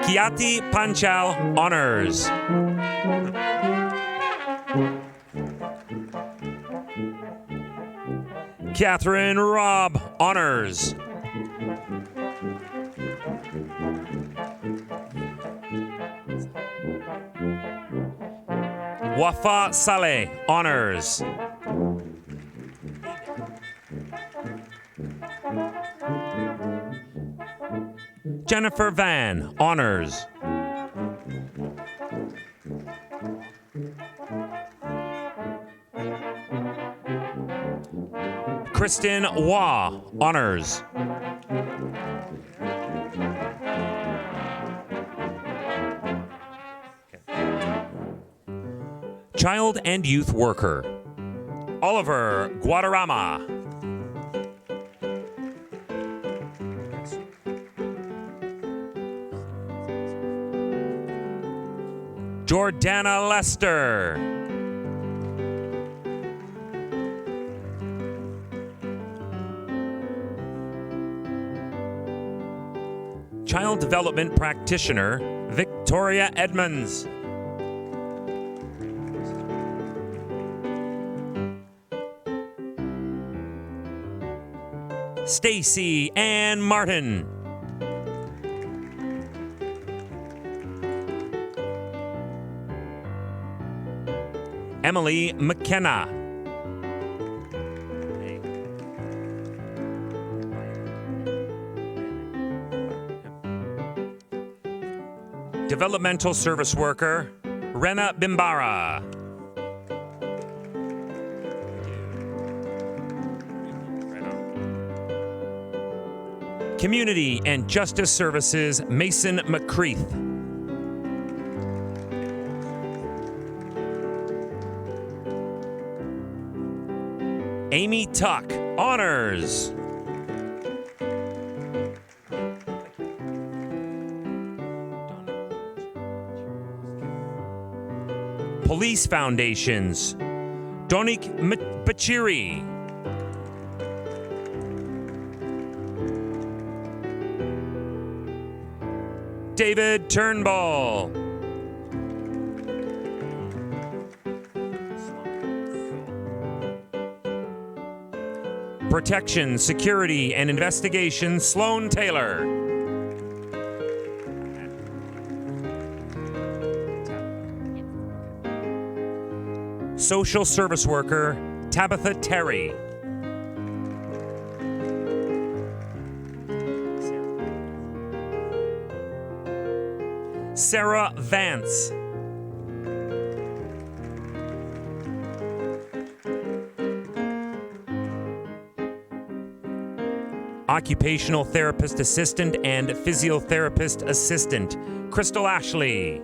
Kiati Panchal, honors. Catherine Robb, honors. Wafa Saleh, honors. Jennifer Van, honors. Kristen Wah, honors. Child and Youth Worker, Oliver Guadarrama. Jordana Lester. Child Development Practitioner, Victoria Edmonds. Stacy Ann Martin. Emily McKenna. Developmental Service Worker, Rena Bimbara. Community and Justice Services, Mason McCreath. Amy Tuck, Honors. Police Foundations, Donik Bachiri. David Turnbull. Protection, Security, and Investigation, Sloan Taylor. Social Service Worker, Tabitha Terry. Sarah Vance. Occupational Therapist Assistant and Physiotherapist Assistant, Crystal Ashley.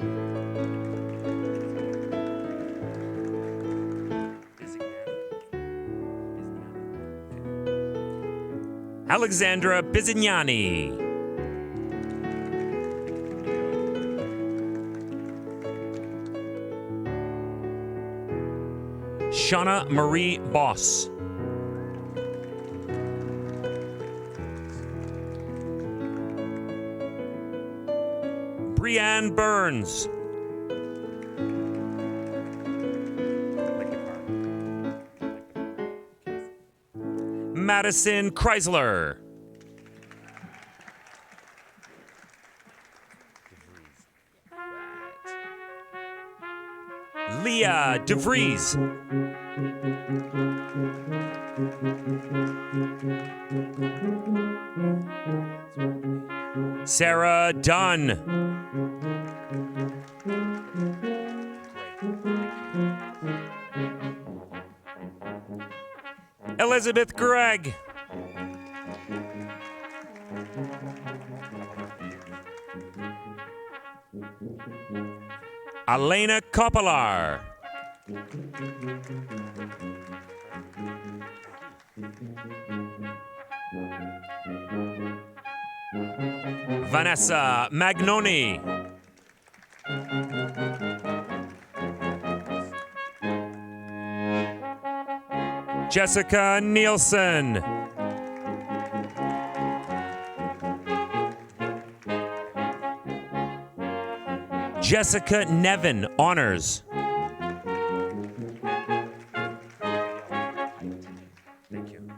Alexandra Bizignani. Shauna Marie Boss. Brianne Burns. Madison Chrysler. Leah DeVries. Sarah Dunn. Elizabeth Gregg. Elena Kopelar. Vanessa Magnoni. Jessica Nielsen. Jessica Nevin, Honors. Thank you.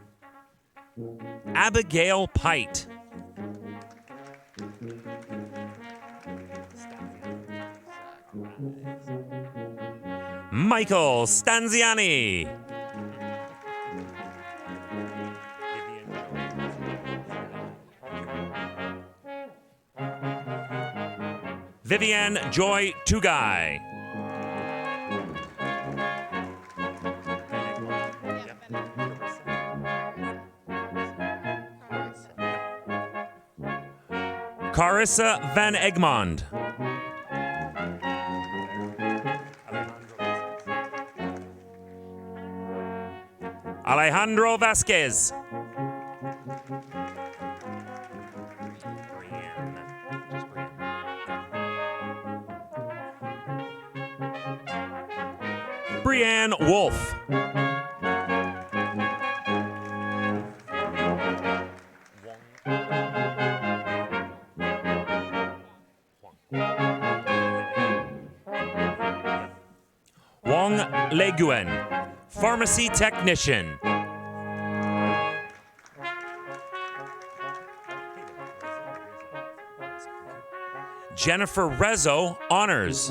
Abigail Pite. Michael Stanziani. Vivian Joy Tugai. Carissa Van Egmond. Alejandro Vasquez. Brianne Wolf. Wong Leguen, Pharmacy Technician. Jennifer Rezzo, Honors.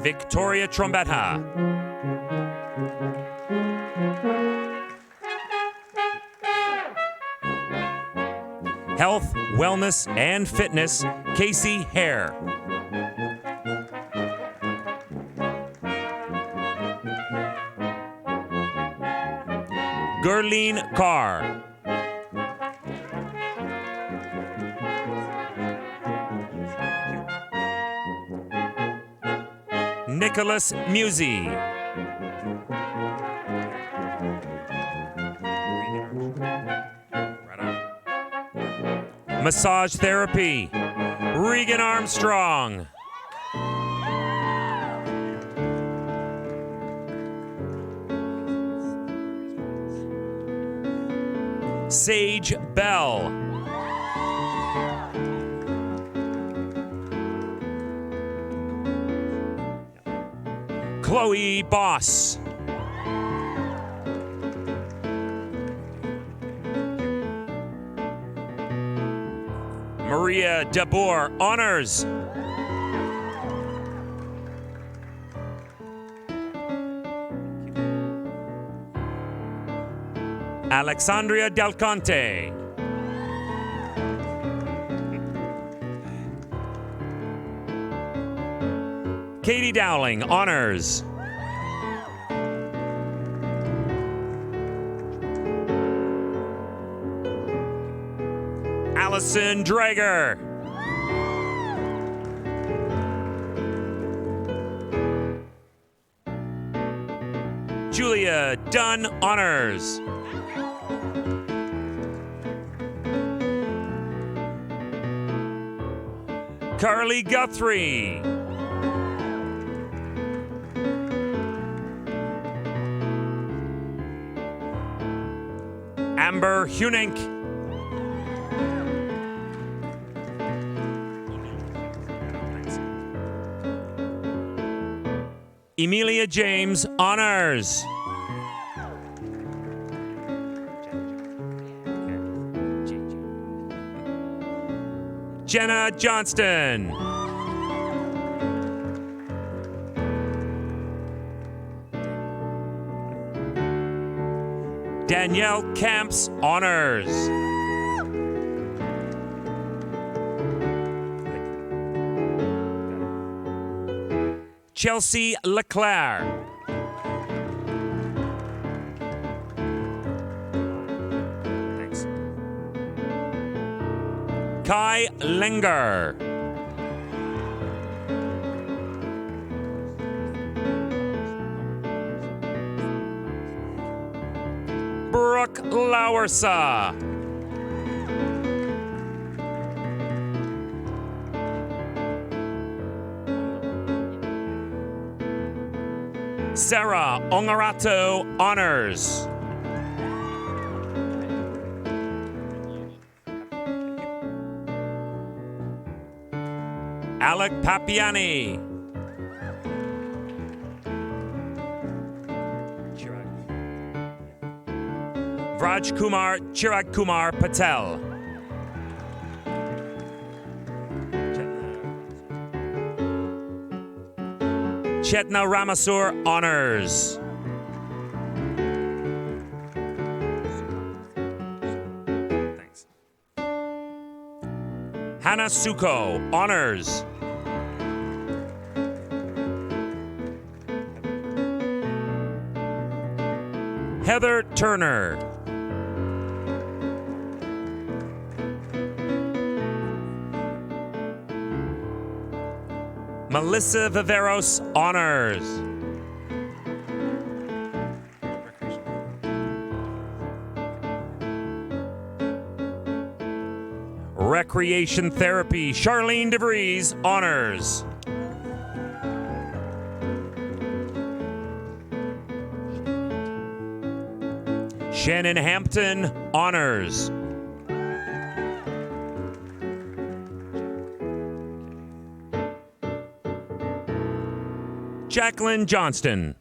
Victoria Trombetta. Health, Wellness, and Fitness, Casey Hare. Gurleen Carr. Nicholas Musey. Massage Therapy, Regan Armstrong. Sage Bell. Chloe Boss. Maria DeBoer, honors. Alexandria Del Conte. Katie Dowling, honors. Allison Drager. Julia Dunn, honors. Carly Guthrie. Amber Hunink. Emilia James, honors. Jenna Johnston. Danielle Camps, honors. Chelsea Leclerc. Thanks. Kai Linger. Brooke Lauersa. Sarah Ongarato, honors. Alec Papiani. Vraj Kumar Chirag Kumar Patel. Chetna Ramasur, honors. Thanks. Hannah Suko, honors. Heather Turner. Melissa Viveros, honors. Recreation Therapy, Charlene DeVries, honors. Shannon Hampton, honors. Jacqueline Johnston.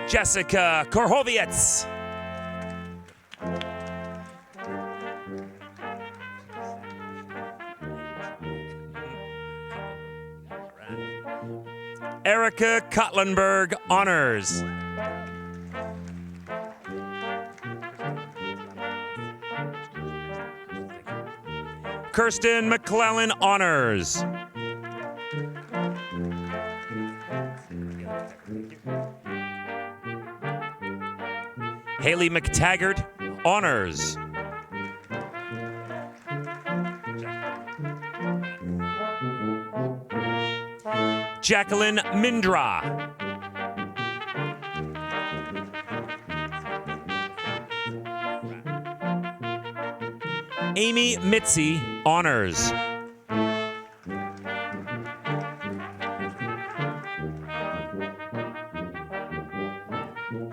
Jessica Korhovietz. Rebecca Cutlenberg, honors. Kirsten McClellan, honors. Haley McTaggart, honors. Jacqueline Mindra. Amy Mitzi, honors.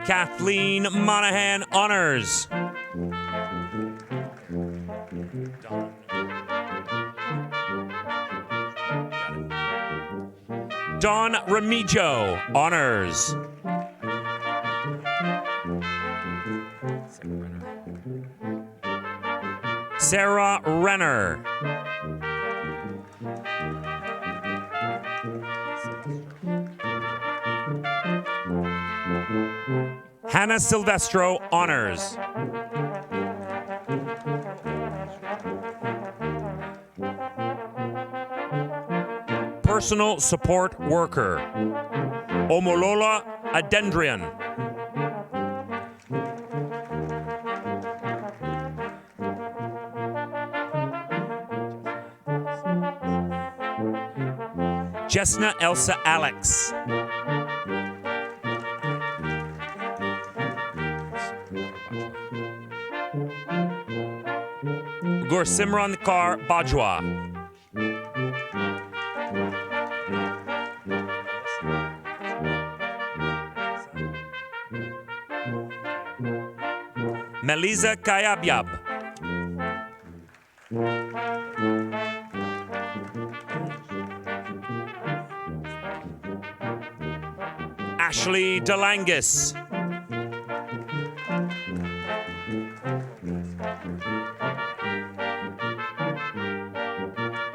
Kathleen Monahan, honors. Dawn Remigio, honors. Sarah Renner. Hannah Silvestro, honors. Personal support worker, Omolola Adendrian. Jesna Elsa Alex. Gursimran Kaur Bajwa. Melisa Kayabyab. Ashley Delangis.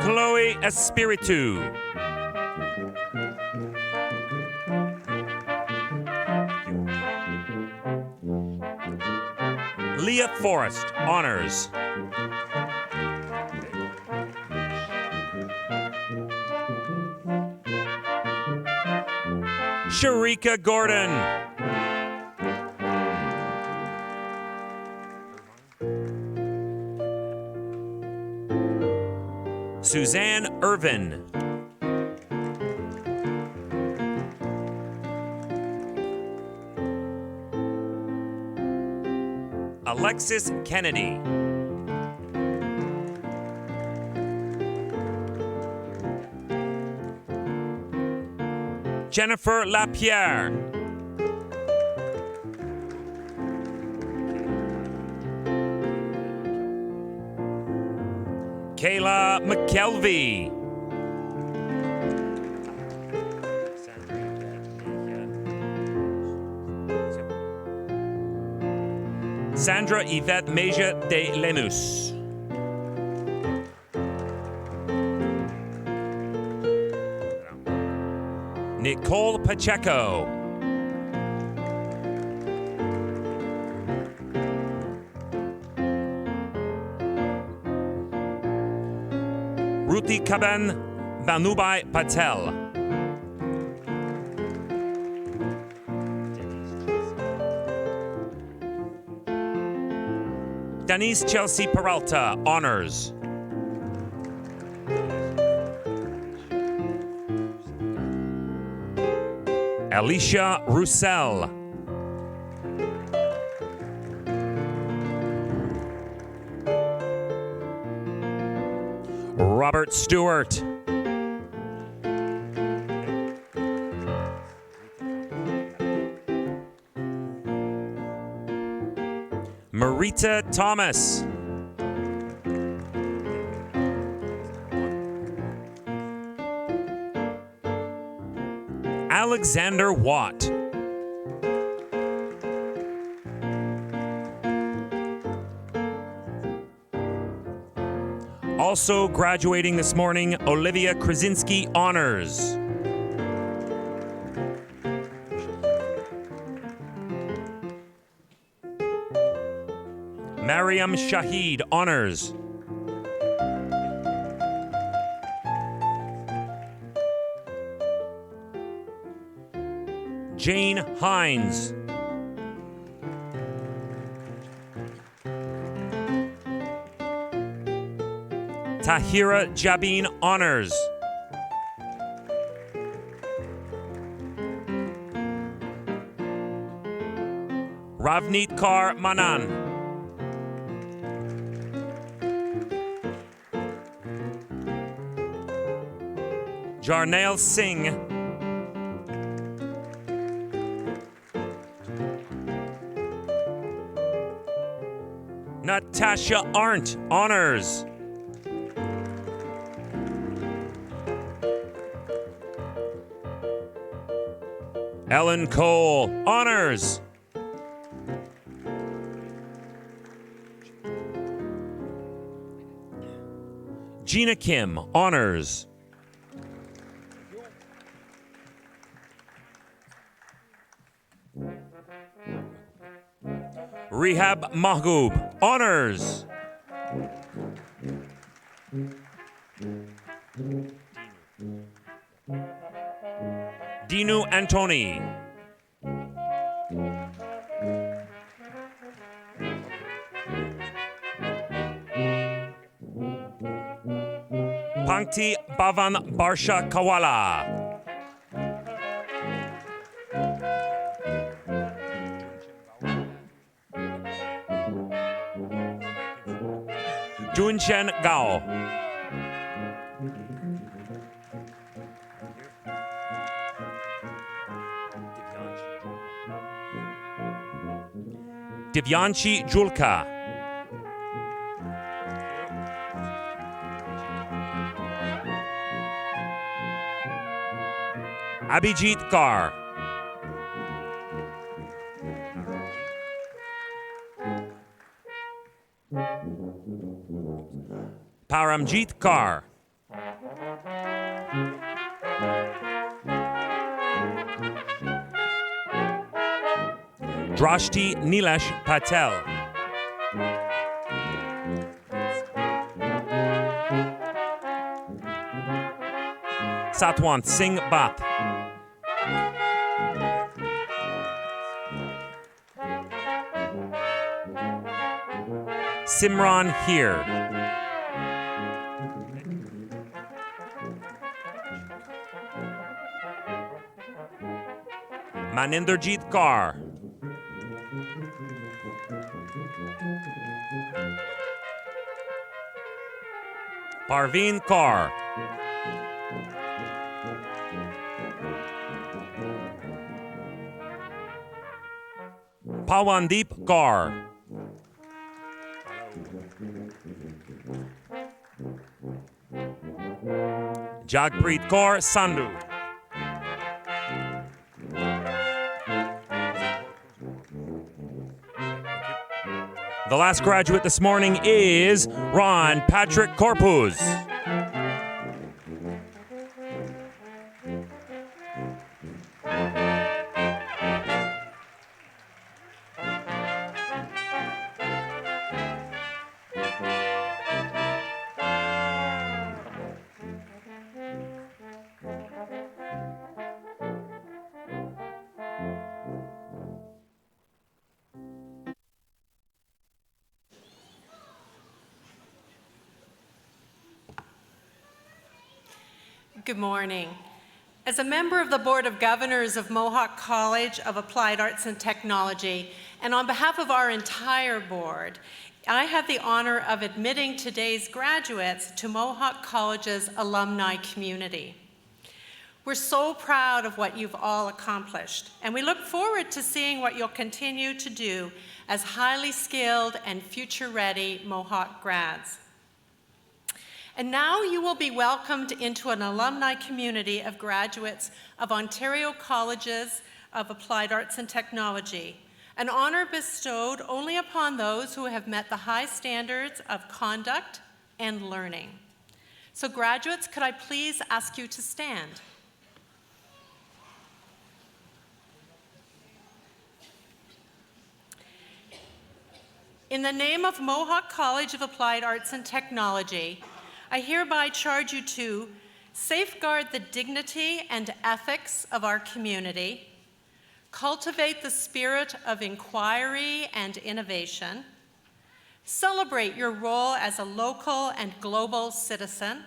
Chloe Espiritu. Leah Forrest, honors. Sharika Gordon. Suzanne Irvin. Alexis Kennedy. Jennifer Lapierre. Kayla McKelvey. Sandra Yvette Meja de Lemus. Nicole Pacheco. Ruti Kaban Banubai Patel. Denise Chelsea Peralta, honors. Alicia Roussel. Robert Stewart. Marita Thomas. Alexander Watt. Also graduating this morning, Olivia Krasinski, honors. Mariam Shahid, honors. Jane Hines. Tahira Jabin, honors. Ravneet Kaur Manan. Jarnail Singh. Natasha Arndt, honors. Ellen Cole, honors. Gina Kim, honors. Rehab Mahgoub, honors. Dinu Antoni. Pankti Bhavan Barsha Kawala. Junchen Gao. Divyanshi Julka. Abhijit Kaur. Paramjit Kaur. Drashti Nilesh Patel. Satwant Singh Bath. Simran Heer. Maninderjeet Kaur. Parveen Kaur. Pawandeep Kaur. Jagpreet Kaur Sandhu. The last graduate this morning is Ron Patrick Corpus. Good morning. As a member of the Board of Governors of Mohawk College of Applied Arts and Technology, and on behalf of our entire board, I have the honor of admitting today's graduates to Mohawk College's alumni community. We're so proud of what you've all accomplished, and we look forward to seeing what you'll continue to do as highly skilled and future-ready Mohawk grads. And now you will be welcomed into an alumni community of graduates of Ontario Colleges of Applied Arts and Technology, an honor bestowed only upon those who have met the high standards of conduct and learning. So graduates, could I please ask you to stand? In the name of Mohawk College of Applied Arts and Technology, I hereby charge you to safeguard the dignity and ethics of our community, cultivate the spirit of inquiry and innovation, celebrate your role as a local and global citizen,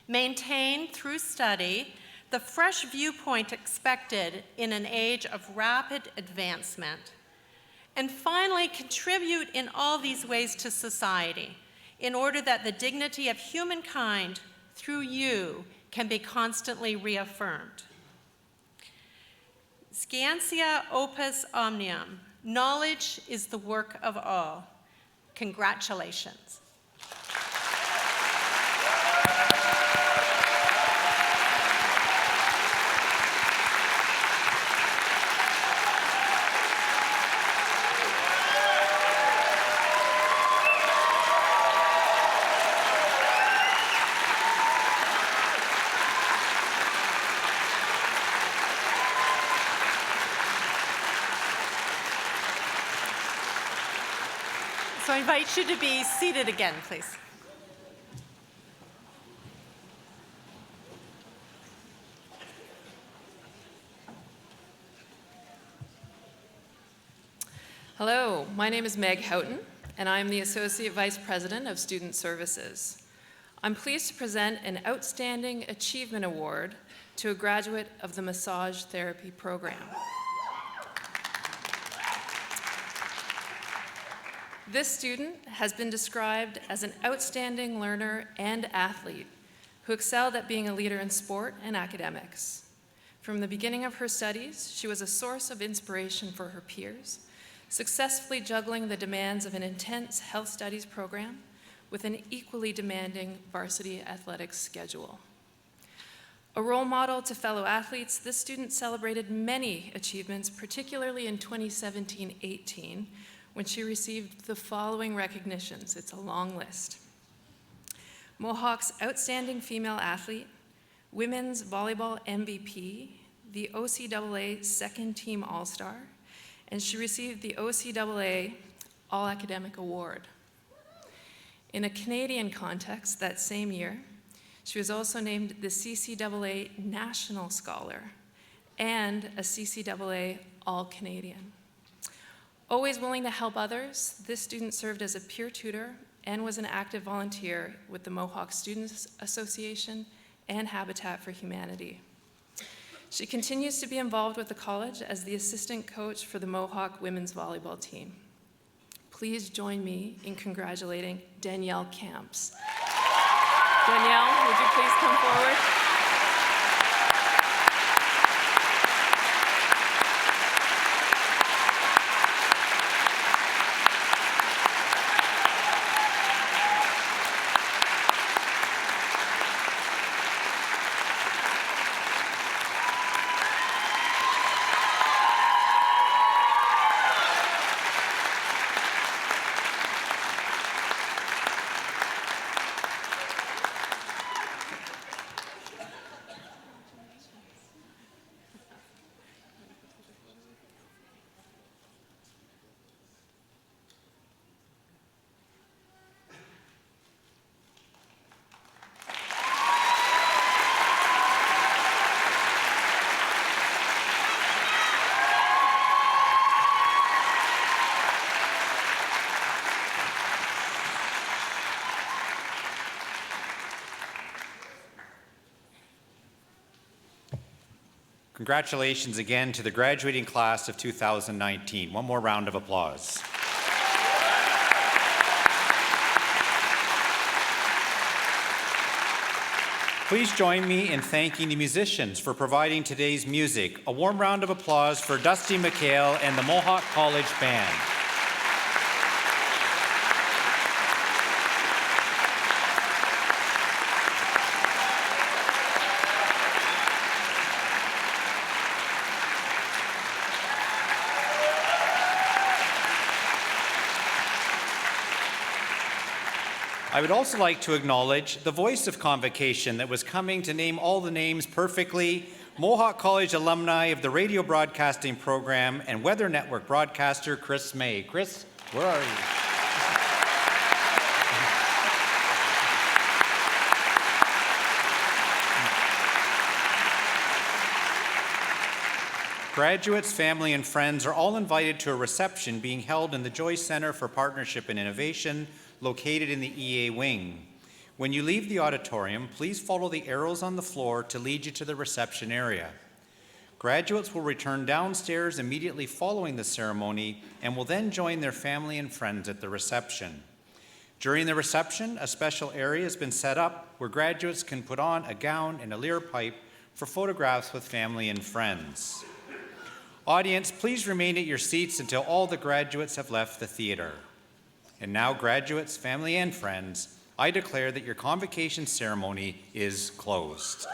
maintain through study the fresh viewpoint expected in an age of rapid advancement, and finally contribute in all these ways to society in order that the dignity of humankind through you can be constantly reaffirmed. Scientia opus omnium. Knowledge is the work of all. Congratulations. So I invite you to be seated again, please. Hello, my name is Meg Houghton, and I am the Associate Vice President of Student Services. I'm pleased to present an Outstanding Achievement Award to a graduate of the Massage Therapy Program. This student has been described as an outstanding learner and athlete who excelled at being a leader in sport and academics. From the beginning of her studies, she was a source of inspiration for her peers, successfully juggling the demands of an intense health studies program with an equally demanding varsity athletics schedule. A role model to fellow athletes, this student celebrated many achievements, particularly in 2017-18, when she received the following recognitions. It's a long list. Mohawk's Outstanding Female Athlete, Women's Volleyball MVP, the OCAA Second Team All-Star, and she received the OCAA All-Academic Award. In a Canadian context that same year, she was also named the CCAA National Scholar and a CCAA All-Canadian. Always willing to help others, this student served as a peer tutor and was an active volunteer with the Mohawk Students Association and Habitat for Humanity. She continues to be involved with the college as the assistant coach for the Mohawk women's volleyball team. Please join me in congratulating Danielle Camps. Danielle, would you please come forward? Congratulations again to the graduating class of 2019. One more round of applause. Please join me in thanking the musicians for providing today's music. A warm round of applause for Dusty McHale and the Mohawk College Band. I would also like to acknowledge the voice of Convocation that was coming to name all the names perfectly, Mohawk College alumni of the radio broadcasting program and Weather Network broadcaster, Chris May. Chris? Where are you? Graduates, family, and friends are all invited to a reception being held in the Joyce Center for Partnership and Innovation, located in the EA wing. When you leave the auditorium, please follow the arrows on the floor to lead you to the reception area. Graduates will return downstairs immediately following the ceremony and will then join their family and friends at the reception. During the reception, a special area has been set up where graduates can put on a gown and a lyre pipe for photographs with family and friends. Audience, please remain at your seats until all the graduates have left the theater. And now, graduates, family, and friends, I declare that your convocation ceremony is closed.